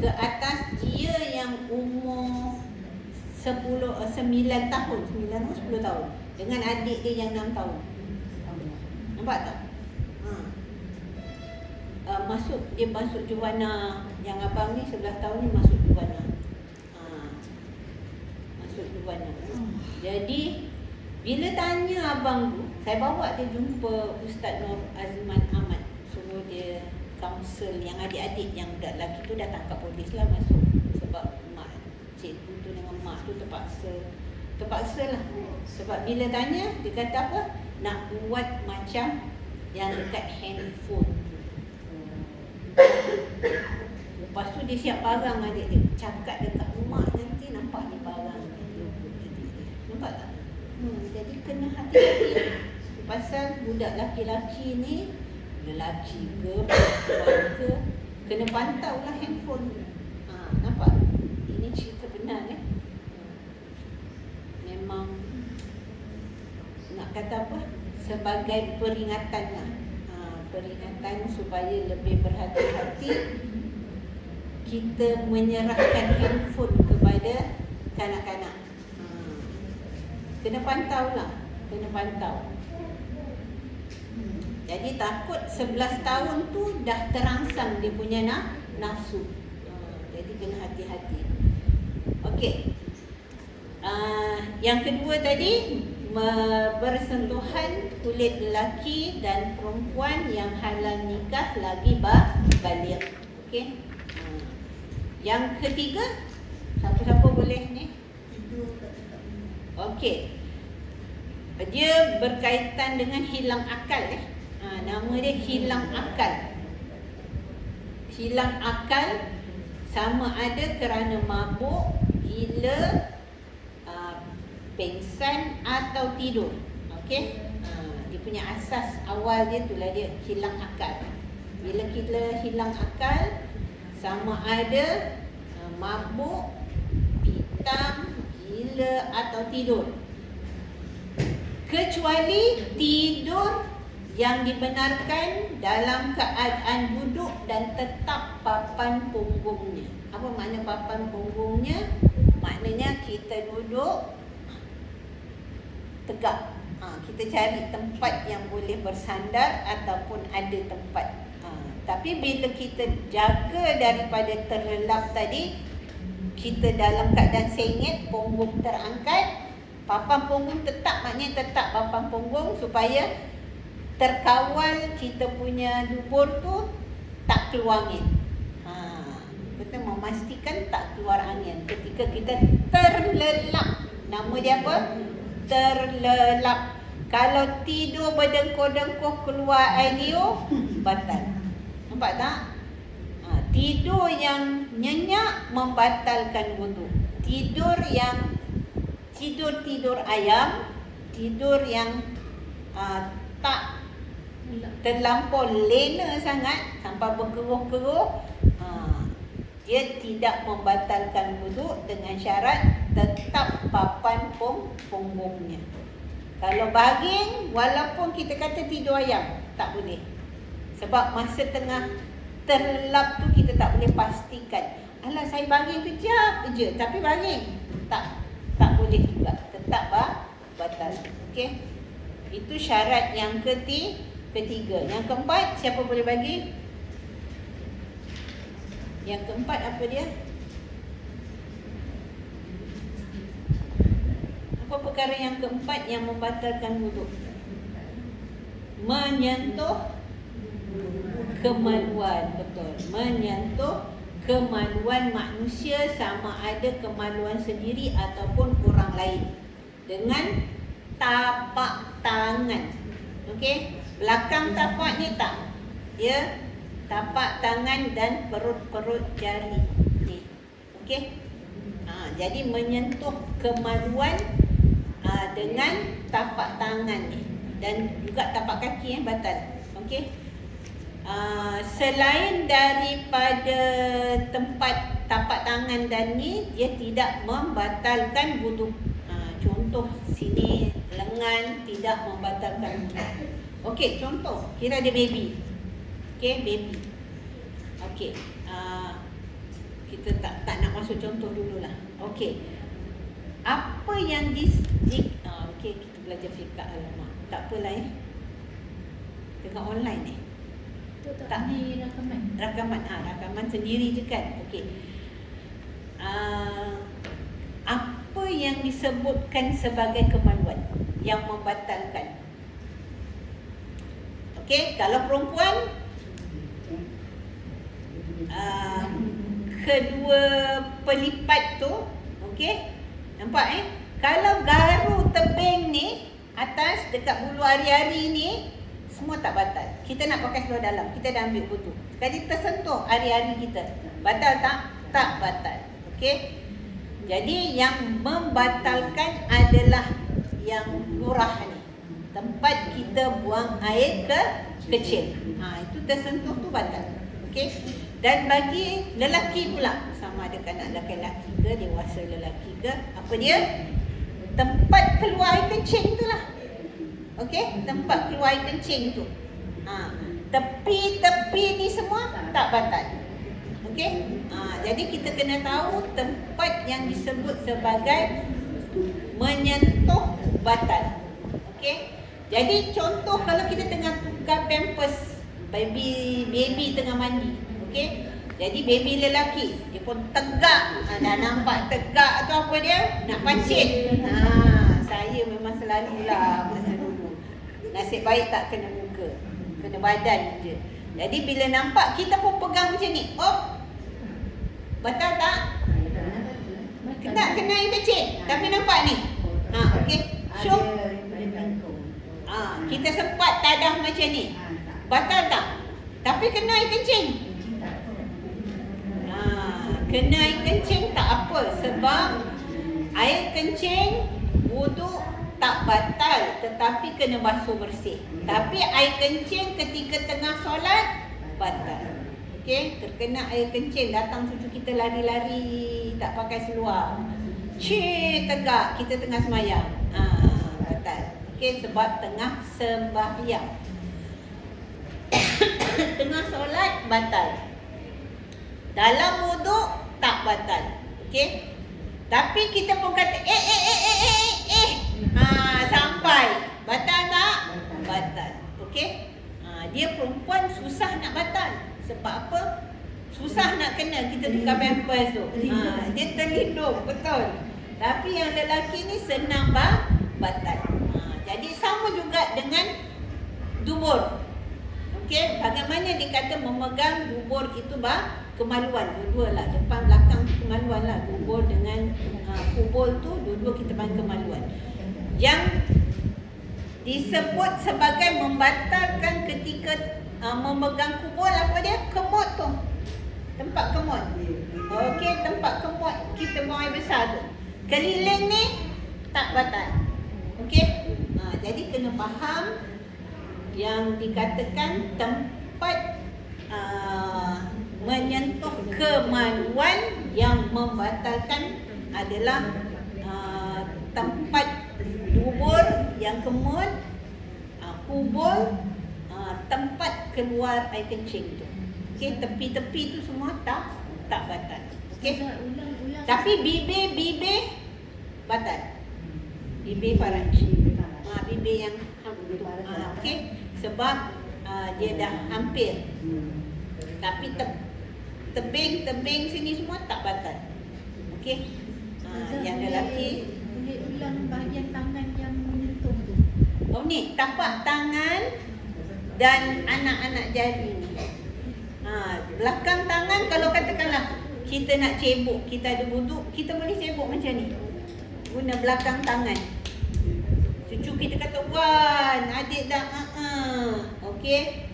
ke atas dia yang umur 9 tahun, 10 tahun dengan adik dia yang 6 tahun. Nampak tak? Dia masuk Juwana. Yang abang ni 11 tahun ni masuk Juwana. Masuk Juwana. Jadi bila tanya abang tu, saya bawa dia jumpa Ustaz Nur Azman Ahmad. Suruh dia counsel yang adik-adik yang budak lelaki tu dah tangkap polis lah masuk. Sebab mak cikgu tu dengan mak tu terpaksa lah. Sebab bila tanya, dia kata apa? Nak buat macam yang dekat handphone tu. Lepas tu dia siap parang adik dia. Cakap dekat rumah nanti nampak dia parang. Nampak tak? Jadi kena hati-hati. Pasal budak laki-laki ni, lelaki ke, perempuan ke, kena pantau lah handphone. Nampak? Ini cerita benar memang nak kata apa? Sebagai peringatan lah. Peringatan supaya lebih berhati-hati kita menyerahkan handphone kepada kanak-kanak. Kena pantau lah. Kena pantau. Jadi takut 11 tahun tu dah terangsang dia punya nafsu. Jadi kena hati-hati. Okey. Yang kedua tadi, bersentuhan kulit lelaki dan perempuan yang halal nikah lagi baligh. Okey. Yang ketiga, siapa-siapa boleh ni? Okey. Dia berkaitan dengan hilang akal nama dia hilang akal. Hilang akal sama ada kerana mabuk, gila, pengsan atau tidur. Okey. Dia punya asas awal dia itulah dia hilang akal. Bila kita hilang akal, sama ada mabuk, pitam, gila atau tidur. Kecuali tidur yang dibenarkan dalam keadaan duduk dan tetap papan punggungnya. Apa makna papan punggungnya? Maknanya kita duduk tegak. Kita cari tempat yang boleh bersandar ataupun ada tempat Tapi bila kita jaga daripada terlelap tadi, kita dalam keadaan sengit, punggung terangkat, papan punggung tetap, maknanya tetap papan punggung supaya terkawal kita punya dubur tu tak keluar angin. Kita memastikan tak keluar angin ketika kita terlelap. Nama dia apa? Terlelap. Kalau tidur berdengkur-dengkur keluar air liur, batal. Nampak tak? Tidur yang nyenyak membatalkan wudu. Tidur yang tidur ayam, tidur yang tak terlampau lena sangat sampai berkeruh-keruh, dia tidak membatalkan wudu dengan syarat tetap papan punggungnya. Kalau baring, walaupun kita kata tidur ayam, tak boleh. Sebab masa tengah terlelap tu kita tak boleh pastikan. Alah, saya baring kejap je, tapi baring tak boleh juga. Tetap batal. Okey. Itu syarat yang ketiga. Yang keempat, siapa boleh bagi? Yang keempat apa dia? Apa perkara yang keempat yang membatalkan wudu? Menyentuh kemaluan. Betul. Menyentuh kemaluan manusia, sama ada kemaluan sendiri ataupun orang lain, dengan tapak tangan. Okey? Belakang tapak ni tak. Ya, tapak tangan dan perut-perut jari. Okey? Jadi menyentuh kemaluan dengan tapak tangan ni, dan juga tapak kaki yang batal. Okey? Selain daripada tempat tapak tangan dan ni, dia tidak membatalkan wudu. Contoh sini lengan tidak membatalkan wudu. Okey, contoh kira dia baby. Okey, baby. Okey. Kita tak nak masuk contoh dululah. Okey. Apa yang okey, kita belajar fiqh. Alamak, tak apalah ya. Tengah online ni. Tak di rakaman. Rakaman sendiri je kan. Okey. Apa yang disebutkan sebagai kemaluan yang membatalkan? Okey, kalau perempuan kedua pelipat tu, okey? Nampak Kalau garu tebing ni atas dekat bulu ari-ari ni, semua tak batal. Kita nak pakai seluar dalam, kita dah ambil wudu. Sekali tersentuh ari-ari kita, batal tak? Tak batal. Okey? Jadi yang membatalkan adalah yang lurah ni, tempat kita buang air kecil. Itu tersentuh tu batal. Okey? Dan bagi lelaki pula, sama ada kanak lelaki ke, dewasa lelaki ke, apa dia? Tempat keluar air kencing tu lah. Okey? Tempat keluar air kencing tu. Tepi-tepi ni semua tak batal. Okey? Jadi kita kena tahu tempat yang disebut sebagai menyentuh batal. Okey? Jadi contoh kalau kita tengah tukar pampers, baby tengah mandi. Okey? Jadi baby lelaki, dia pun tegak. Dah nampak tegak tu apa dia? Nak pancit. Saya memang selalulah masa dulu. Nasib baik tak kena muka, kena badan je. Jadi bila nampak, kita pun pegang macam ni. Batal tak? Kena air kecil. Tapi nampak ni. Okey. Syuk. Kita sempat tadah macam ni. Batal tak? Tapi kena air kencing. Kena air kencing tak apa, sebab air kencing wudu tak batal, tetapi kena basuh bersih. Tapi air kencing ketika tengah solat batal. Okey, terkena air kencing, datang cucu kita lari-lari tak pakai seluar, tegak, kita tengah sembahyang, batal. Okey, sebab tengah sembahyang. Tengah solat batal. Dalam wudu tak batal. Okey? Tapi kita pun kata sampai. Batal tak? Batal. Okey? Dia perempuan susah nak batal. Sebab apa? Susah nak kena kita tukar pampers tu. Dia terlindung, betul. Tapi yang lelaki ni senang batal. Jadi sama juga dengan dubur. Okey, bagaimana dikata memegang dubur itu kemaluan. Dua-dua lah, depan belakang kemaluan lah. Dubur dengan kubul tu, dua-dua kita panggil kemaluan. Yang disebut sebagai membatalkan ketika memegang kubul apa dia? Kemut tu. Tempat kemut. Okey, tempat kemut kita buang air besar tu. Keliling ni tak batal. Okey? Jadi kena faham yang dikatakan tempat menyentuh kemaluan yang membatalkan adalah tempat dubur yang kemut, kubul, tempat keluar air kencing tu. Okey, tepi-tepi tu semua tak batal. Okey. Ulang-ulang. Tapi bibir batal. Bibir faraj. Bibir yang okey, sebab dia dah hampir. Tapi tebing sini semua tak batal. Okey. Yang lelaki boleh ulang bahagian tangan yang menyentuh tu. oh ni tapak tangan dan anak-anak jari ni. Belakang tangan kalau katakanlah kita nak cebok, kita ada wuduk, kita boleh cebok macam ni. Guna belakang tangan. Cucu kita kata, "Wan, adik dah okey."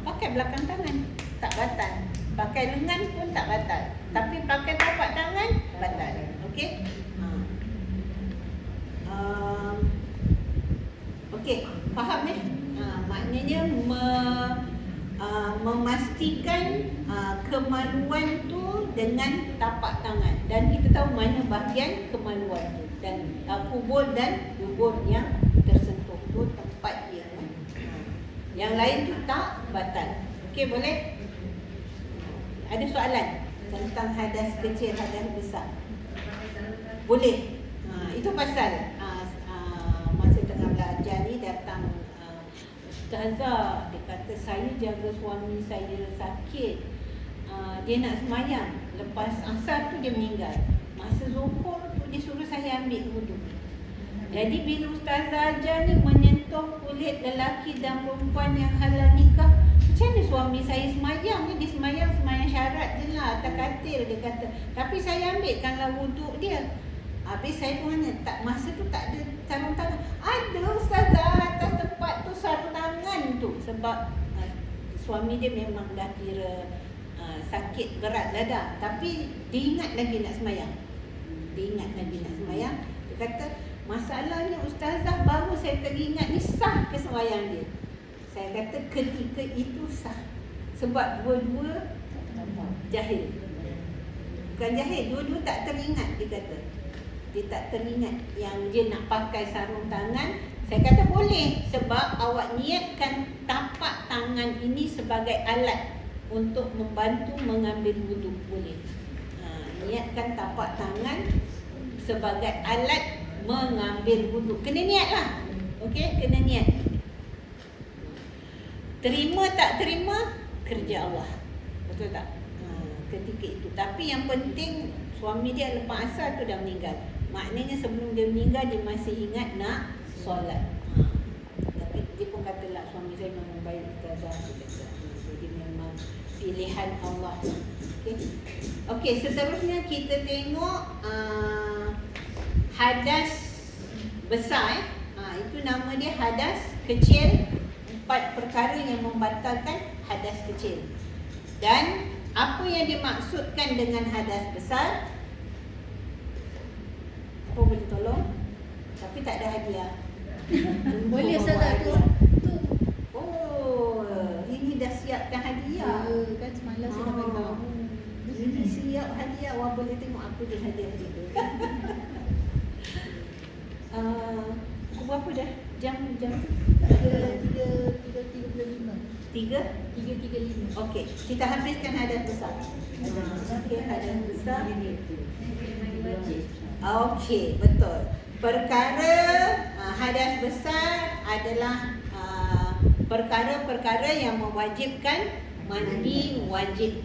Pakai belakang tangan, tak batal. Pakai lengan pun tak batal. Tapi pakai tapak tangan batal. Okey? Okey, faham ni? Maknanya memastikan kemaluan tu dengan tapak tangan, dan kita tahu mana bahagian kemaluan tu, dan kubul dan dubur yang tersentuh tu tempat dia. Yang lain tu tak batal. Okey, boleh? Ada soalan tentang hadas kecil, hadas besar? Boleh. Itu pasal masa tengah belajar ni datang Ustazah, dia kata saya jaga suami saya sakit. Dia nak semayang, lepas asar tu dia meninggal. Masa zuhur tu dia suruh saya ambil wudu. Jadi bila Ustazah ajar ni menyentuh kulit lelaki dan perempuan yang halal nikah, macam mana suami saya semayang ni? Dia semayang syarat je lah, atas katil dia kata. Tapi saya ambilkanlah wudu dia. Habis saya pun tanya, tak, masa tu tak ada sarung tangan. Ada Ustazah, atas tempat tu sarung tangan tu. Sebab suami dia memang dah kira sakit berat lah dah. Tapi dia ingat lagi nak semayang. Dia kata, masalahnya Ustazah, baru saya teringat ni sah ke semayang dia. Saya kata ketika itu sah. Sebab dua-dua jahil. Bukan jahil, dua-dua tak teringat, dia kata. Dia tak teringat yang dia nak pakai sarung tangan. Saya kata boleh, sebab awak niatkan tapak tangan ini sebagai alat untuk membantu mengambil wudu. Boleh. Niatkan tapak tangan sebagai alat mengambil wudu. Kena niat lah. Okey, kena niat. Terima tak terima, kerja Allah. Betul tak? Ketika itu. Tapi yang penting suami dia lepas asar tu dah meninggal. Maknanya sebelum dia meninggal dia masih ingat nak solat. Tapi dia pun katalah suami saya memang baik Ustazah. Jadi memang pilihan Allah. Okey, seterusnya kita tengok hadas besar. Itu nama dia hadas kecil. 4 perkara yang membatalkan hadas kecil. Dan apa yang dimaksudkan dengan hadas besar? Apa boleh tolong? Tapi tak ada hadiah. Boleh Ustazah tu. Oh, ini dah siapkan hadiah. Kan semalam saya dah bagi tahu. Ini siap hadiah. Awak boleh tengok apa dia hadiah dia. Pukul berapa dah? Jam 3.35. 3:35. Okey, kita habiskan hadas besar. Okey, hadas besar. Okey, betul. Perkara hadas besar adalah perkara-perkara yang mewajibkan mandi wajib.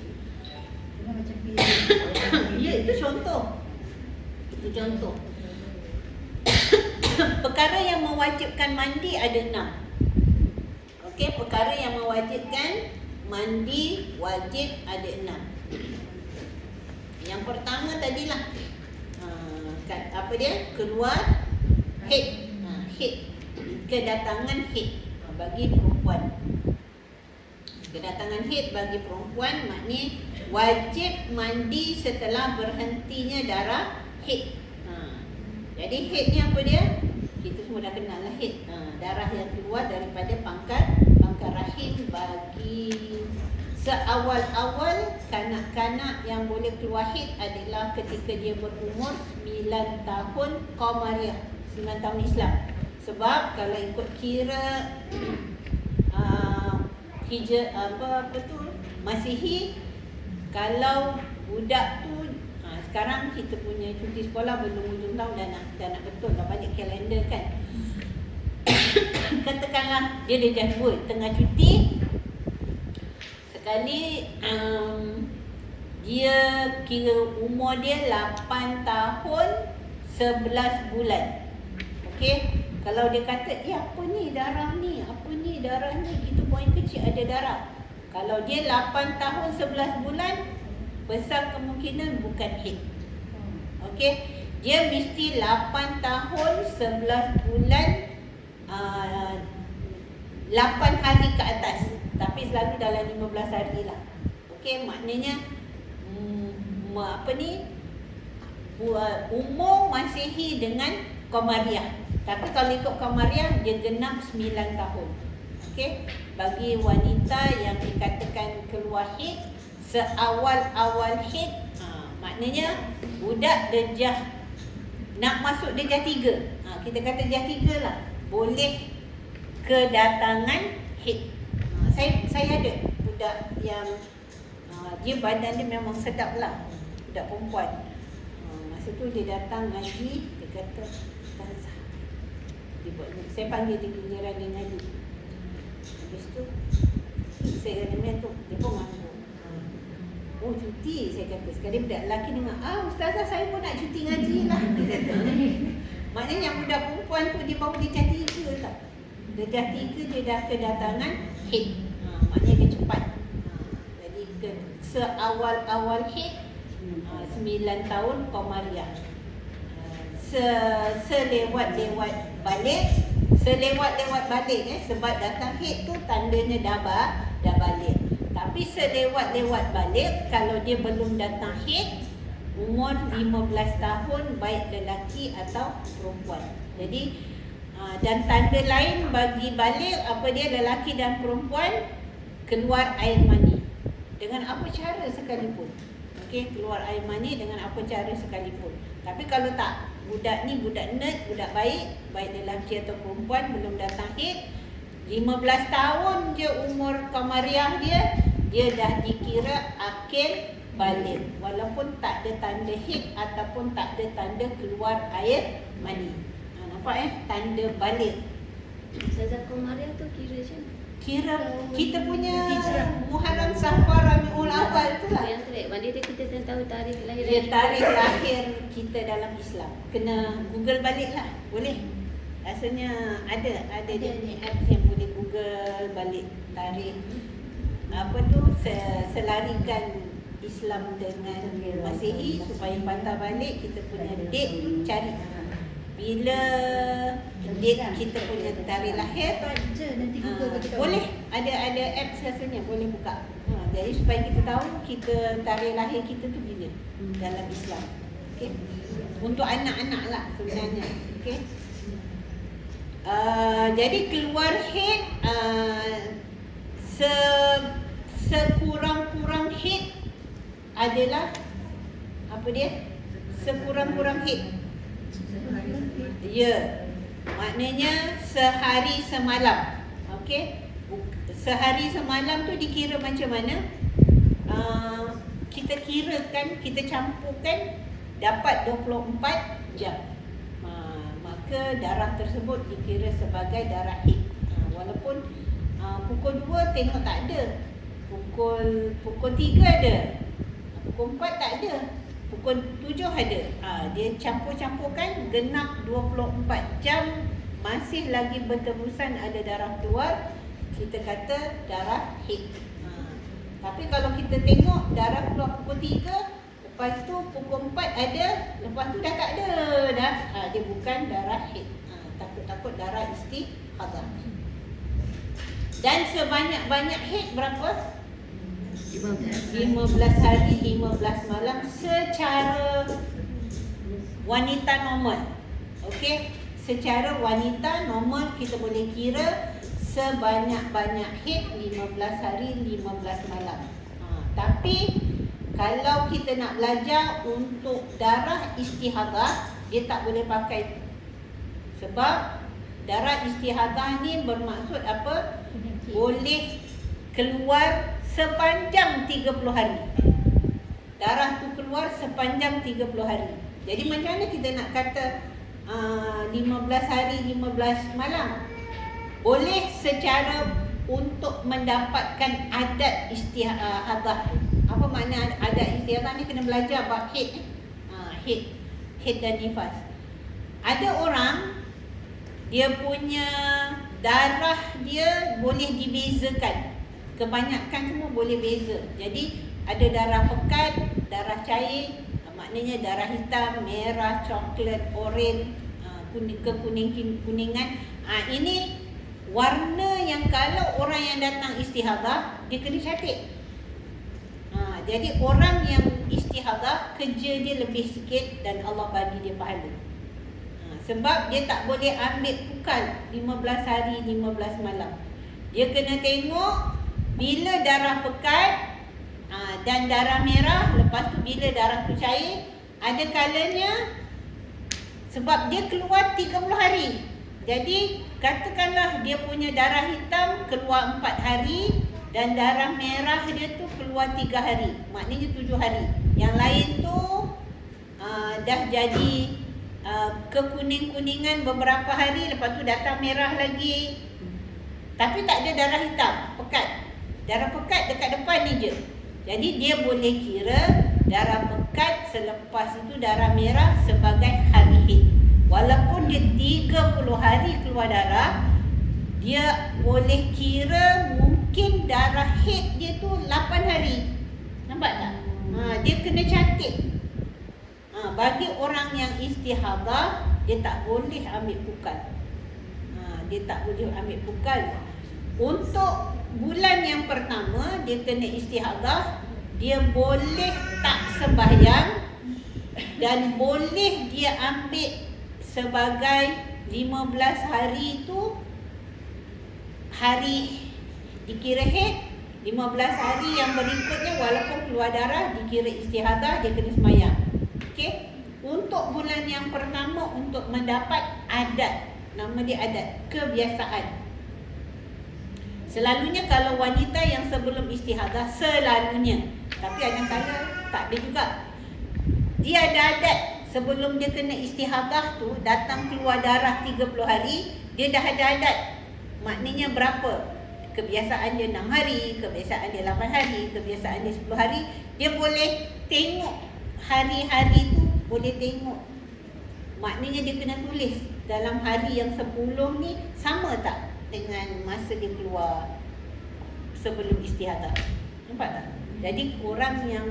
Macam Ya, itu contoh. Itu contoh. Perkara yang mewajibkan mandi ada 6. Okey, perkara yang mewajibkan mandi wajib ada 6. Yang pertama tadilah apa dia? Keluar haid. Haid. Kedatangan haid bagi perempuan. Kedatangan haid bagi perempuan maknanya wajib mandi setelah berhentinya darah haid. Jadi haid ni apa dia? Kita semua dah kenal lah haid. Darah yang keluar daripada pangkal rahim bagi seawal-awal kanak-kanak yang boleh keluar haid adalah ketika dia berumur 9 tahun Qamariah, 9 tahun Islam. Sebab kalau ikut kira Masihi, kalau budak tu sekarang kita punya cuti sekolah belum hujung tahun dah nak betul dah balik kalender kan. Katakanlah dia dah tengah cuti sekali, dia kira umur dia 8 tahun 11 bulan. Okey, kalau dia kata apa ni darah ni, apa ni darah ni, kita buang kecil ada darah. Kalau dia 8 tahun 11 bulan, besar kemungkinan bukan haid. Okey, dia mesti 8 tahun 11 bulan 8 hari ke atas. Tapi selalu dalam 15 hari lah. Okey, maknanya umur Masihi dengan Qamariah. Tapi kalau ikut Qamariah dia genap 9 tahun. Okey, bagi wanita yang dikatakan keluar haid seawal-awal haid, maknanya budak darjah nak masuk darjah 3. Kita kata darjah 3 lah, boleh kedatangan haid. Saya ada budak yang dia badan dia memang sedap lah, budak perempuan. Masa tu dia datang ngaji, dia kata Ustazah, dia buat ni. Saya panggil dia giliran dia ngaji. Habis tu saya kata tu dia pun ngaku. Oh cuti, saya kata. Sekali budak lelaki dengar, Ustazah saya pun nak cuti ngaji lah. Dia kata. Maknanya yang budak perempuan tu dia baru darjah 3 tau. Darjah 3 dia dah kedatangan haid. Maknanya dia cepat. Jadi seawal-awal haid 9 tahun Qamariah. Selewat-lewat balik, sebab datang haid tu tandanya dah balik. Tapi selewat-lewat balik, kalau dia belum datang haid, umur 15 tahun baik lelaki atau perempuan. Jadi dan tanda lain bagi balik apa dia, lelaki dan perempuan keluar air mani dengan apa cara sekalipun. Okey, keluar air mani dengan apa cara sekalipun. Tapi kalau tak, budak ni budak nerd, budak baik lelaki atau perempuan belum datang haid, 15 tahun je umur Qamariah dia dah dikira akil balik walaupun tak ada tanda haid ataupun tak ada tanda keluar air mani. Nampak tanda balik. Ustazah Qamariah tu kira macam mana? Kira kita punya Muharram, Safar, Rabiul Awal tu lah. Yang correct. Mana dia kita tahu tarikh lahir. Dia tarikh lahir kita dalam Islam. Kena Google balik lah. Boleh. Rasanya ada dia punya apps yang boleh Google balik tarikh. Apa tu, selarikan Islam dengan Masihi supaya patah balik kita punya date tu, cari bila date kita punya tarikh lahir nanti Google bagi tahu. boleh, ada apps rasanya boleh buka. Jadi supaya kita tahu kita tarikh lahir kita tu bila dalam Islam. Okey. Untuk anak-anak lah sebenarnya. Okey. Jadi keluar haid sekurang-kurang haid adalah apa dia? Sekurang-kurang haid. Ya. Maknanya sehari semalam. Okey. Sehari semalam tu dikira macam mana? Kita kirakan, kita campurkan dapat 24 jam. Maka darah tersebut dikira sebagai darah haid. Walaupun pukul 2 tengok tak ada. Pukul 3 ada. Pukul 4 tak ada. Pukul 7 ada. Dia campur-campurkan genap 24 jam masih lagi berterusan ada darah keluar, kita kata darah haid. Tapi kalau kita tengok darah keluar pukul 3, lepas tu pukul 4 ada, lepas tu dah tak ada dah. Dia bukan darah haid. Takut-takut darah istihadah. Dan sebanyak-banyak haid berapa? 15 hari 15 malam secara wanita normal. Okey, secara wanita normal kita boleh kira sebanyak-banyak haid 15 hari 15 malam. Tapi kalau kita nak belajar untuk darah istihadah, dia tak boleh pakai. Sebab darah istihadah ni bermaksud apa? Boleh keluar sepanjang 30 hari. Darah tu keluar sepanjang 30 hari. Jadi macam mana kita nak kata 15 hari 15 malam? Boleh secara untuk mendapatkan adat istihadah. Apa makna adat istihadah ni? Kena belajar bab haid. Haid dan nifas. Ada orang dia punya darah dia boleh dibezakan. Kebanyakan semua boleh beza. Jadi ada darah pekat, darah cair, maknanya darah hitam, merah, coklat, oranye, kuningan. Ini warna yang kalau orang yang datang istihadah, dia kena cantik. Jadi orang yang istihadah, kerja dia lebih sikit dan Allah bagi dia pahala. Sebab dia tak boleh ambil pukal 15 hari 15 malam. Dia kena tengok bila darah pekat dan darah merah, lepas tu bila darah tu cair. Ada kalanya sebab dia keluar 30 hari. Jadi katakanlah dia punya darah hitam keluar 4 hari dan darah merah dia tu keluar 3 hari. Maknanya 7 hari. Yang lain tu dah jadi kekuning-kuningan beberapa hari, lepas tu datang merah lagi. Tapi tak ada darah hitam, pekat. Darah pekat dekat depan ni je. Jadi dia boleh kira darah pekat selepas itu darah merah sebagai hari haid. Walaupun dia 30 hari keluar darah, dia boleh kira mungkin darah haid dia tu 8 hari. Nampak tak? Dia kena cantik. Bagi orang yang istihadah, dia tak boleh ambil pukal. Dia tak boleh ambil pukal. Untuk bulan yang pertama dia kena istihadah, dia boleh tak sembahyang dan boleh dia ambil sebagai 15 hari itu hari dikira haid. 15 hari yang berikutnya walaupun keluar darah dikira istihadah, dia kena sembahyang. Okey. Untuk bulan yang pertama untuk mendapat adat, nama dia adat, kebiasaan. Selalunya kalau wanita yang sebelum istihadah, selalunya, tapi kadang-kadang tak ada juga. Dia ada adat sebelum dia kena istihadah tu, datang keluar darah 30 hari, dia dah ada adat. Maknanya berapa? Kebiasaan dia 6 hari, kebiasaan dia 8 hari, kebiasaan dia 10 hari. Dia boleh tengok hari-hari tu, boleh tengok. Maknanya dia kena tulis dalam hari yang 10 ni sama tak dengan masa dia keluar sebelum istihadah. Nampak tak? Jadi orang yang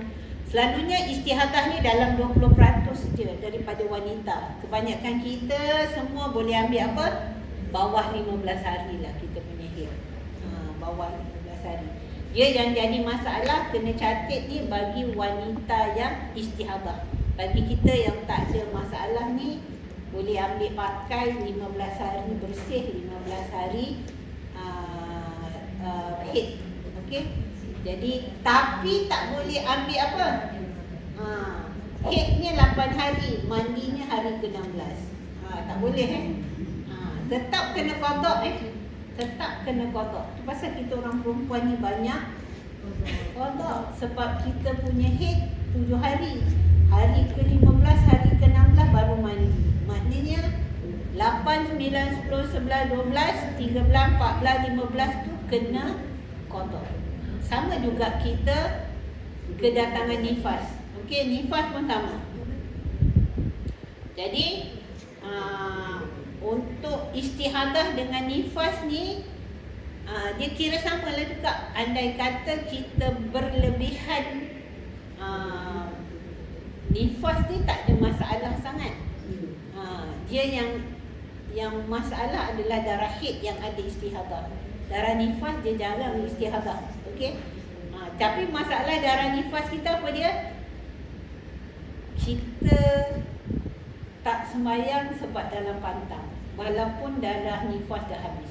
selalunya istihadah ni dalam 20% je daripada wanita. Kebanyakan kita semua boleh ambil apa? Bawah 15 hari lah kita punya haid. Bawah 15 hari. Dia yang jadi masalah kena catat ni bagi wanita yang istihadah. Bagi kita yang tak ada masalah ni, boleh ambil pakai 15 hari bersih, 15 hari haid. Okey. Jadi tapi tak boleh ambil apa? Haidnya 8 hari, mandinya hari ke-16. Tak boleh tetap kena qada tetap kena qada. Tu pasal kita orang perempuan ni banyak qada sebab kita punya haid 7 hari. Hari ke-15, hari ke-16 baru mandi. Maknanya 8, 9, 10, 11, 12, 13, 14, 15 tu kena qada. Sama juga kita kedatangan nifas. Okey, nifas pun sama. Jadi untuk istihadah dengan nifas ni dia kira sama lah juga. Andai kata kita berlebihan nifas ni tak ada masalah sangat. Dia yang masalah adalah darah haid yang ada istihadah. Darah nifas dia jarang istihadah. Okey. Tapi masalah darah nifas kita apa dia? Kita tak sembahyang sebab dalam pantang, walaupun darah nifas dah habis.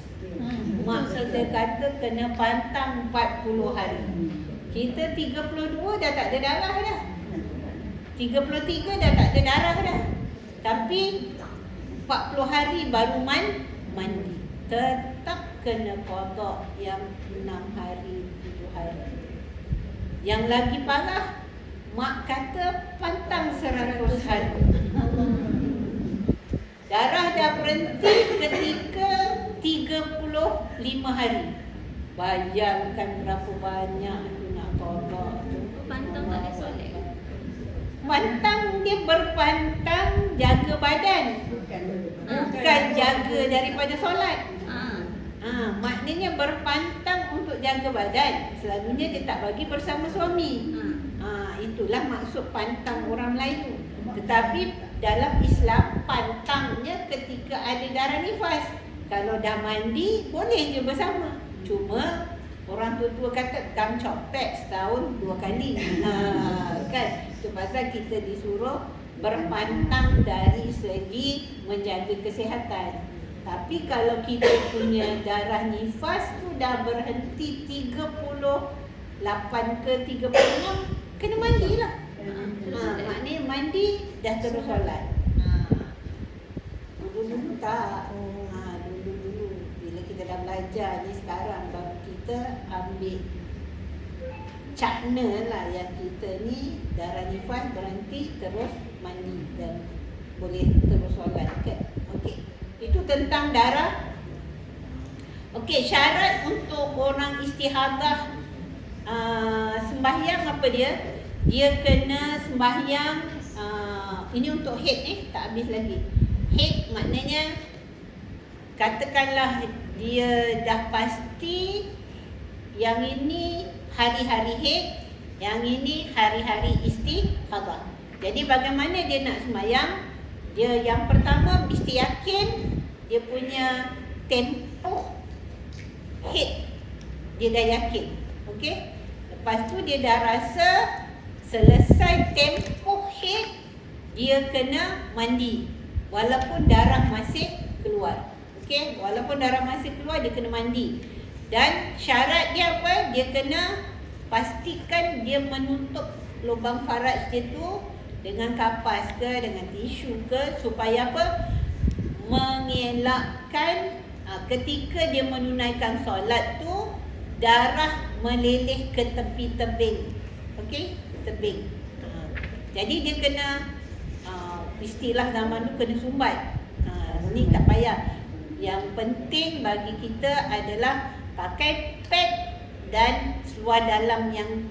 Mak kita kata kena pantang 40 hari. Kita 32 dah tak ada darah dah. 33 dah tak ada darah dah. Tapi 40 hari baru mandi. Tetap kena qada yang 6 hari, 7 hari. Yang lagi parah, mak kata pantang 100 hari. Darah dah berhenti ketika 35 hari. Bayangkan berapa banyak tu nak qada tu. Pantang tak ada solat. Pantang dia berpantang jaga badan, bukan jaga daripada solat. Maknanya berpantang untuk jaga badan. Selalunya dia tak bagi bersama suami. Itulah maksud pantang orang Melayu. Tetapi dalam Islam pantangnya ketika ada darah nifas. Kalau dah mandi boleh je bersama. Cuma orang tua-tua kata kam copet setahun 2 kali. Kan? Itu pasal kita disuruh berpantang dari segi menjaga kesihatan. Tapi kalau kita punya darah nifas tu dah berhenti 38 ke 36, kena mandilah. Maknanya mandi dah terus solat. Dulu tak. Dulu bila kita dah belajar ni, sekarang baru kita ambil cakna lah yang kita ni darah nifas berhenti terus mandi dan boleh terus solat kan. Okey. Itu tentang darah. Okey, syarat untuk orang istihadah sembahyang apa dia? Dia kena sembahyang ini untuk haid tak habis lagi. Haid maknanya katakanlah dia dah pasti yang ini hari-hari haid, yang ini hari-hari istihadah. Jadi bagaimana dia nak sembahyang? Dia yang pertama mesti yakin dia punya tempoh haid dia dah yakin. Okey? Lepas tu dia dah rasa selesai tempoh haid dia kena mandi walaupun darah masih keluar. Okey? Walaupun darah masih keluar dia kena mandi. Dan syarat dia apa? Dia kena pastikan dia menutup lubang faraj dia tu dengan kapas ke, dengan tisu ke, supaya apa? Mengelakkan ketika dia menunaikan solat tu darah meleleh ke tepi tebing. Okey? Tebing. Jadi dia kena istilah zaman tu kena sumbat. Ni tak payah. Yang penting bagi kita adalah pakai pad dan seluar dalam yang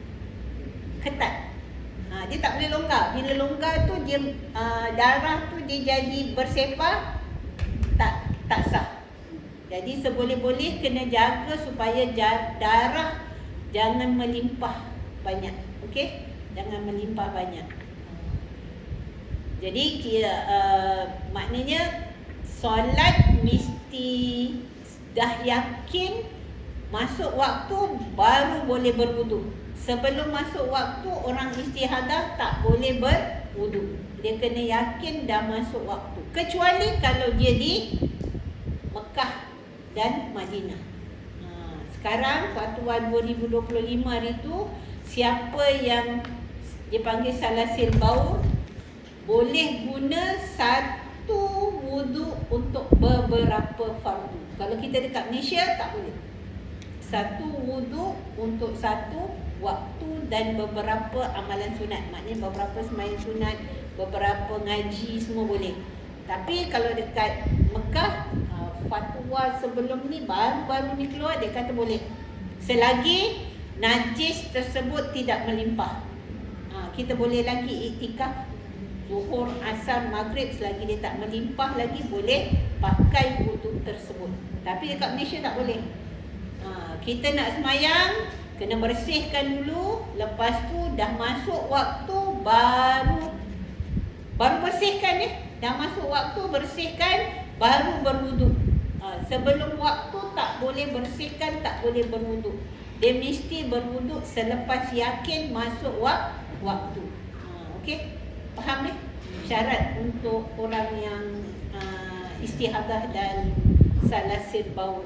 ketat. Dia tak boleh longgar. Bila longgar tu dia darah tu dia jadi bersepah, tak sah. Jadi seboleh-boleh kena jaga supaya darah jangan melimpah banyak. Okey? Jangan melimpah banyak. Jadi maknanya solat mesti dah yakin masuk waktu baru boleh berwuduk. Sebelum masuk waktu orang istihadah tak boleh berwuduk. Dia kena yakin dah masuk waktu. Kecuali kalau dia di Mekah dan Madinah. Sekarang fatwa 2025 hari tu, siapa yang dia panggil salasil baul boleh guna satu wuduk untuk beberapa fardu. Kalau kita dekat Malaysia tak boleh. Satu wuduk untuk satu waktu dan beberapa amalan sunat. Maknanya beberapa sembahyang sunat, beberapa ngaji semua boleh. Tapi kalau dekat Mekah, fatwa sebelum ni baru-baru ni keluar, dia kata boleh. Selagi najis tersebut tidak melimpah. Kita boleh lagi iktikaf Zuhur, Asar, Maghrib, selagi dia tak melimpah lagi boleh pakai wudu tersebut. Tapi dekat Malaysia tak boleh. Kita nak semayang, kena bersihkan dulu. Lepas tu dah masuk waktu baru bersihkan dah masuk waktu bersihkan, baru berwudu. Sebelum waktu tak boleh bersihkan, tak boleh berwudu. Dia mesti berwudu selepas yakin masuk waktu. Okey? Faham syarat untuk orang yang istihadah dan salasil baul.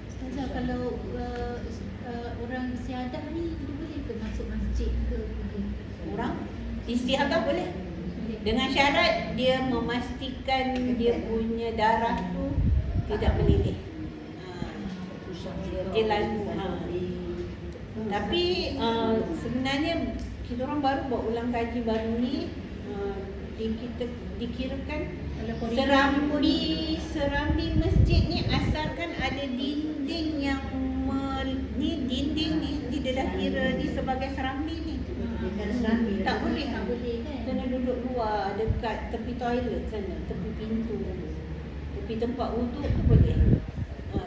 Ustazah, kalau orang istiadah ni dia boleh ke masuk masjid ke? Orang istihadah boleh. Dengan syarat dia memastikan dia punya darah tu tidak meleleh. Dia lalu. Tapi sebenarnya kita orang baru buat ulang kaji baru ni, kita dikirakan serambi masjid ni asalkan ada dinding yang dinding ni dia dah kira ni sebagai serambi ni. Tak boleh kan? Kena duduk luar dekat tepi toilet sana, tepi pintu, tepi tempat wuduk tu boleh.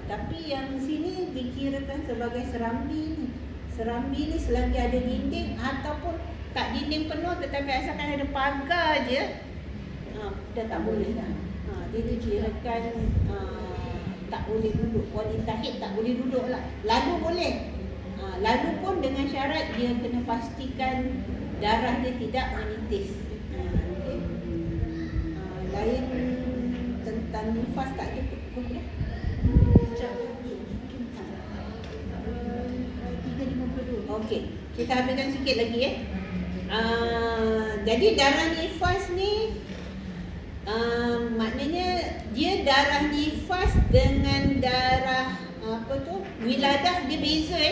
Tapi yang sini dikirakan sebagai serambi ni. Serambi ni selagi ada dinding ataupun tak dinding penuh tetapi asalkan ada pagar je, dah tak boleh dah. Dia dikirakan tak boleh duduk. Wanita haid tak boleh duduk lah. Lalu boleh. Lalu pun dengan syarat dia kena pastikan darah dia tidak menitis. Okay. Lain tentang nifas tak ada cukup dah. 352. Okey, kita habiskan sikit lagi jadi darah nifas ni maknanya dia darah nifas dengan darah wiladah dia beza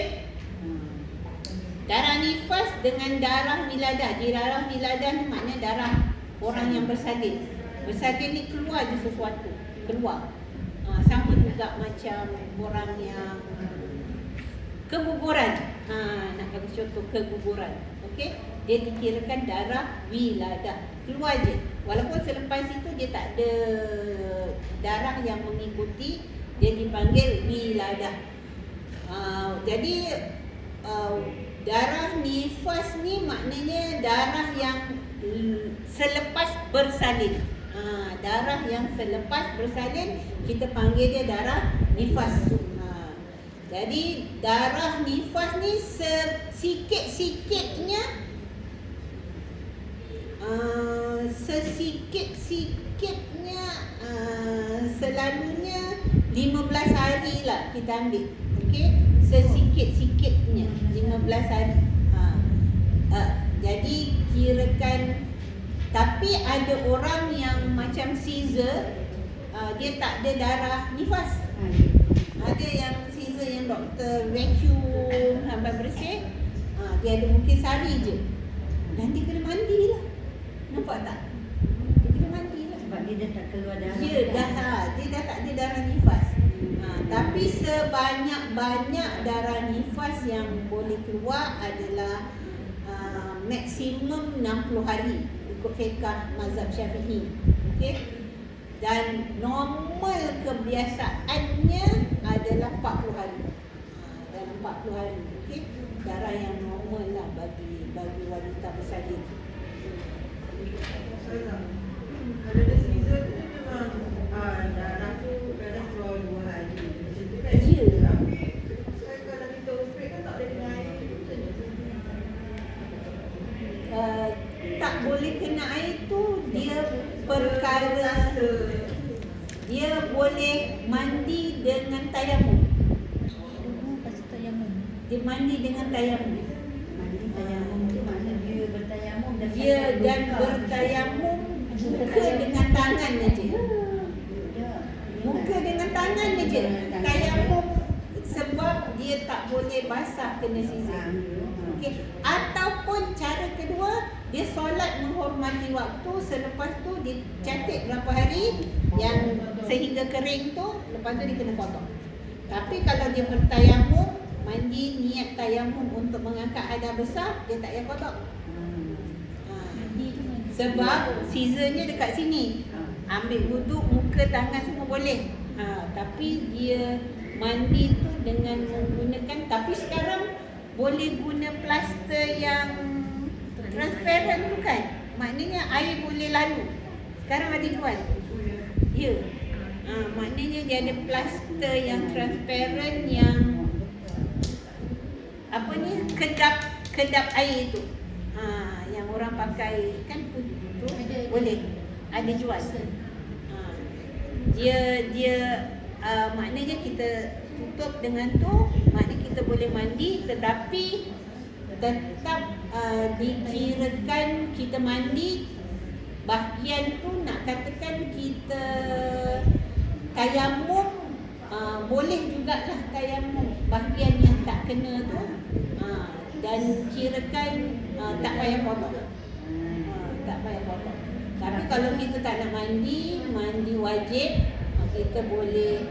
Darah nifas dengan darah wiladah. Di darah wiladah ni maknanya darah orang yang bersalin. Bersalin ni keluar je sesuatu, keluar. Sama juga macam orang yang keguguran. Nak bagi contoh keguguran. Okey, dia dikirakan darah wiladah. Keluar je. Walaupun selepas itu dia tak ada darah yang mengikuti, dia dipanggil wiladah. Jadi darah nifas ni maknanya darah yang selepas bersalin. Darah yang selepas bersalin kita panggil dia darah nifas. Jadi darah nifas ni sesikit-sikitnya selalunya 15 hari lah kita ambil. Okey, sesikit-sikitnya 15 hari. Jadi kirakan, tapi ada orang yang macam Caesar, dia tak ada darah nifas. Ada yang Caesar yang doktor vacuum sampai bersih, dia ada mungkin sehari je. Dan dia kena mandi lah. Nampak tak? Dia kena mandi lah. Sebab dia dah tak keluar darah. Dia dah tak ada darah nifas. Tapi sebanyak-banyak darah nifas yang boleh keluar adalah maksimum 60 hari ikut fiqh mazhab Syafi'i. Okey. Dan normal kebiasaannya adalah 40 hari. Dalam 40 hari. Okey. Darah yang normal lah bagi wanita bersalin. Kalau ada Caesar tu memang darah tu kadang keluar 2 hari. Macam tu kan? Ya. Tapi kalau kita operate kan tak boleh kena air. Tak boleh kena air tu dia perkara, dia boleh mandi dengan tayamum. Pasal tayamum. Dia mandi dengan tayamum. Mandi tayamum tu maknanya dia bertayamum dan Dia dan bertayamum muka dengan tangan je. Muka dengan tangan je. Tayamum sebab dia tak boleh basah kena sisir. Okey. Ataupun cara kedua, dia solat menghormati waktu, selepas tu dia catik berapa hari yang sehingga kering tu, lepas tu dia kena potong. Tapi kalau dia bertayamum, mandi niat tayamum untuk mengangkat hadas besar, dia tak payah kodok. Mandi tu mandi. Sebab seasonnya dekat sini. Ambil wuduk, muka, tangan semua boleh. Tapi dia mandi tu dengan menggunakan, tapi sekarang boleh guna plaster yang transparent tu kan. Maknanya air boleh lalu. Sekarang ada jual. Ya. Maknanya dia ada plaster yang transparent yang apa ni, kedap air tu. Yang orang pakai kan tu boleh. Ada jual. Dia maknanya kita tutup dengan tu, maknanya kita boleh mandi, tetapi tetap dikirakan kita mandi bahagian tu, nak katakan kita tayamum, boleh jugalah tayamum bahagian yang tak kena tu, dan kirakan tak payah potong. Tak payah potong. Tapi kalau kita tak nak mandi wajib, kita boleh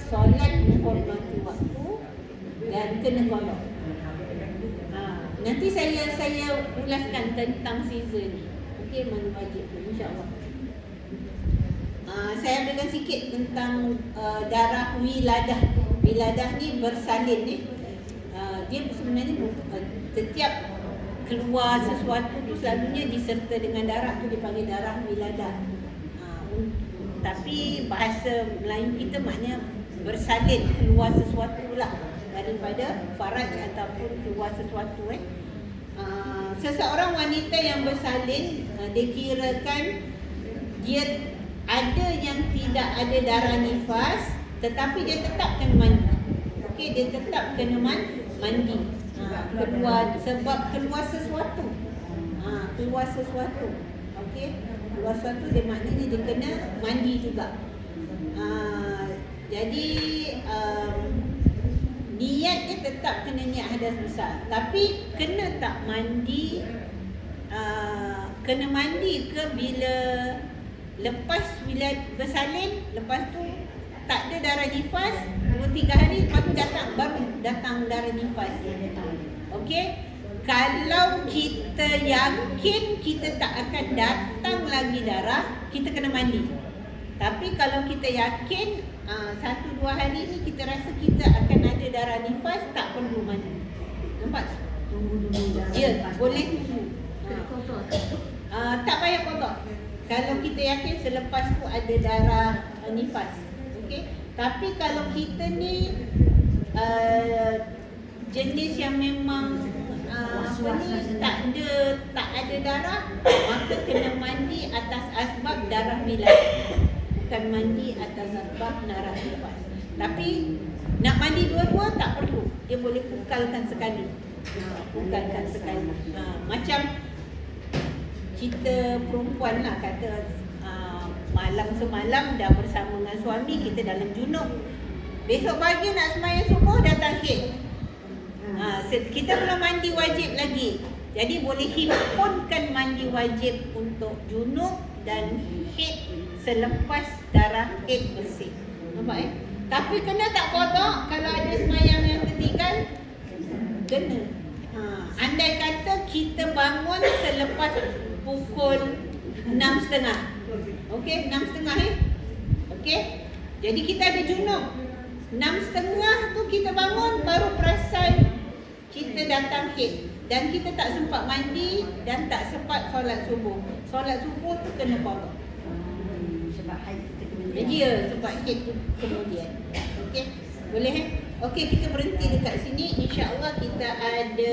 solat menghormati waktu dan kena kolok. Nanti saya ulaskan tentang season ni. Okey, mana wajib tu, insya-Allah. Saya ambilkan sikit tentang darah wiladah. Wiladah ni bersalin ni. Dia sebenarnya setiap keluar sesuatu tu selalunya diserta dengan darah, tu dipanggil darah wiladah. Tapi bahasa Melayu kita maknanya bersalin, keluar sesuatu lah daripada faraj ataupun keluar sesuatu. Seseorang wanita yang bersalin, dikirakan dia ada yang tidak ada darah nifas, tetapi dia tetap kena mandi. Okey, dia tetap kena mandi. Keluar sebab keluar sesuatu. Keluar sesuatu. Okey, keluar sesuatu dia maknanya dia kena mandi juga. Jadi niat dia tetap kena niat hadas besar. Tapi kena tak mandi, kena mandi ke bila lepas bila bersalin, lepas tu tak ada darah nifas 2-3 hari, lepas tu baru datang darah nifas. Okey, kalau kita yakin kita tak akan datang lagi darah, kita kena mandi. Tapi kalau kita yakin 1-2 hari ni kita rasa kita akan ada darah nifas, tak perlu mandi. Nampak? Tunggu dulu darah. Ya, boleh tunggu. Kena kotor. Tak payah kodok. Kalau kita yakin selepas tu ada darah nifas. Okey. Tapi kalau kita ni jenis yang memang tak ada darah, maka kena mandi atas asbab darah wiladah. Bukan mandi atas asbab darah nifas. Tapi nak mandi dua-dua tak perlu. Dia boleh pukalkan sekali. Pukalkan sekali. Macam kita perempuan lah, kata malam semalam dah bersama dengan suami, kita dalam junub. Besok pagi nak sembahyang subuh datang haid. Kita belum mandi wajib lagi. Jadi boleh himpunkan mandi wajib untuk junub dan haid selepas darah haid bersih. Nampak Tapi kena tak kodok kalau ada sembahyang yang tertinggal? Kena. Andai kata kita bangun selepas pukul 6.30. Okey, 6.30 Okey. Jadi kita ada junub. 6.30 tu kita bangun, baru perasan kita datang haid. Dan kita tak sempat mandi dan tak sempat solat subuh. Solat subuh tu kena kodok. Sebab haid kita kemudian. Jadi sebab haid tu kemudian. Okey. Boleh Okey, kita berhenti dekat sini. InsyaAllah kita ada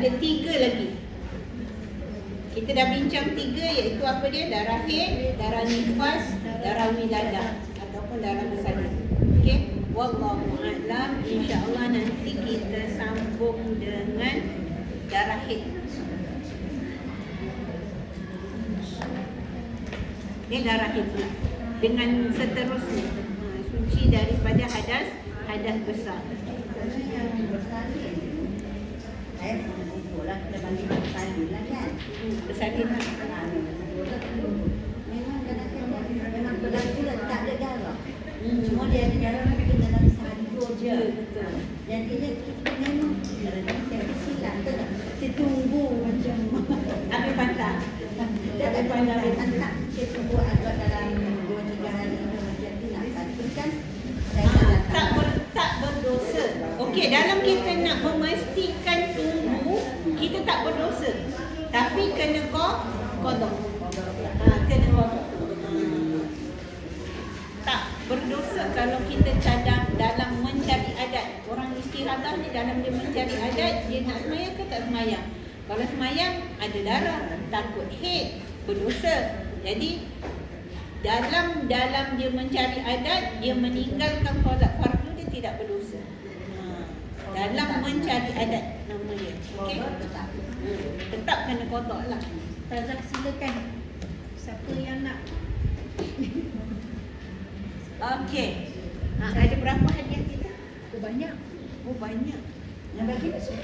3 lagi. Kita dah bincang 3, iaitu apa dia? Darah haid, darah nifas, darah wiladah ataupun darah bersalin. Okey. Wallahu a'lam. InsyaAllah nanti kita sambung dengan darah haid. Ini darah haid dengan seterusnya. Suci daripada hadas besar. Yang bersalin. Saya pun kumpul lah, kita bagi bersalin lah kan. Bersalin lah. Memang kadang-kadang memang berlaku lah tak ada darah. kita memang saya silap tu tak. Saya tunggu macam Ambil pantang. tak saya tunggu agak dalam 2-3 hari macam tu nak pastikan saya Tak berdosa. Okey, dalam kita nak memastikan tunggu, kita tak berdosa. Tapi kena qada. Kena qada. Tak berdosa kalau kita cadang dalam mencari adat. Orang istighathah ni dalam dia mencari adat, dia nak semayang ke tak semayang. Kalau semayang ada darah, takut haid, berdosa. Jadi dalam dia mencari adat, dia meninggalkan solat fardu, dia tidak berdosa. Dalam mencari adat nama dia. Okey. Tetap kena qada lah. Ustazah silakan. Siapa yang nak? Okey. Ada berapa hadiah kita? Banyak. Oh banyak. yang bagi masuk.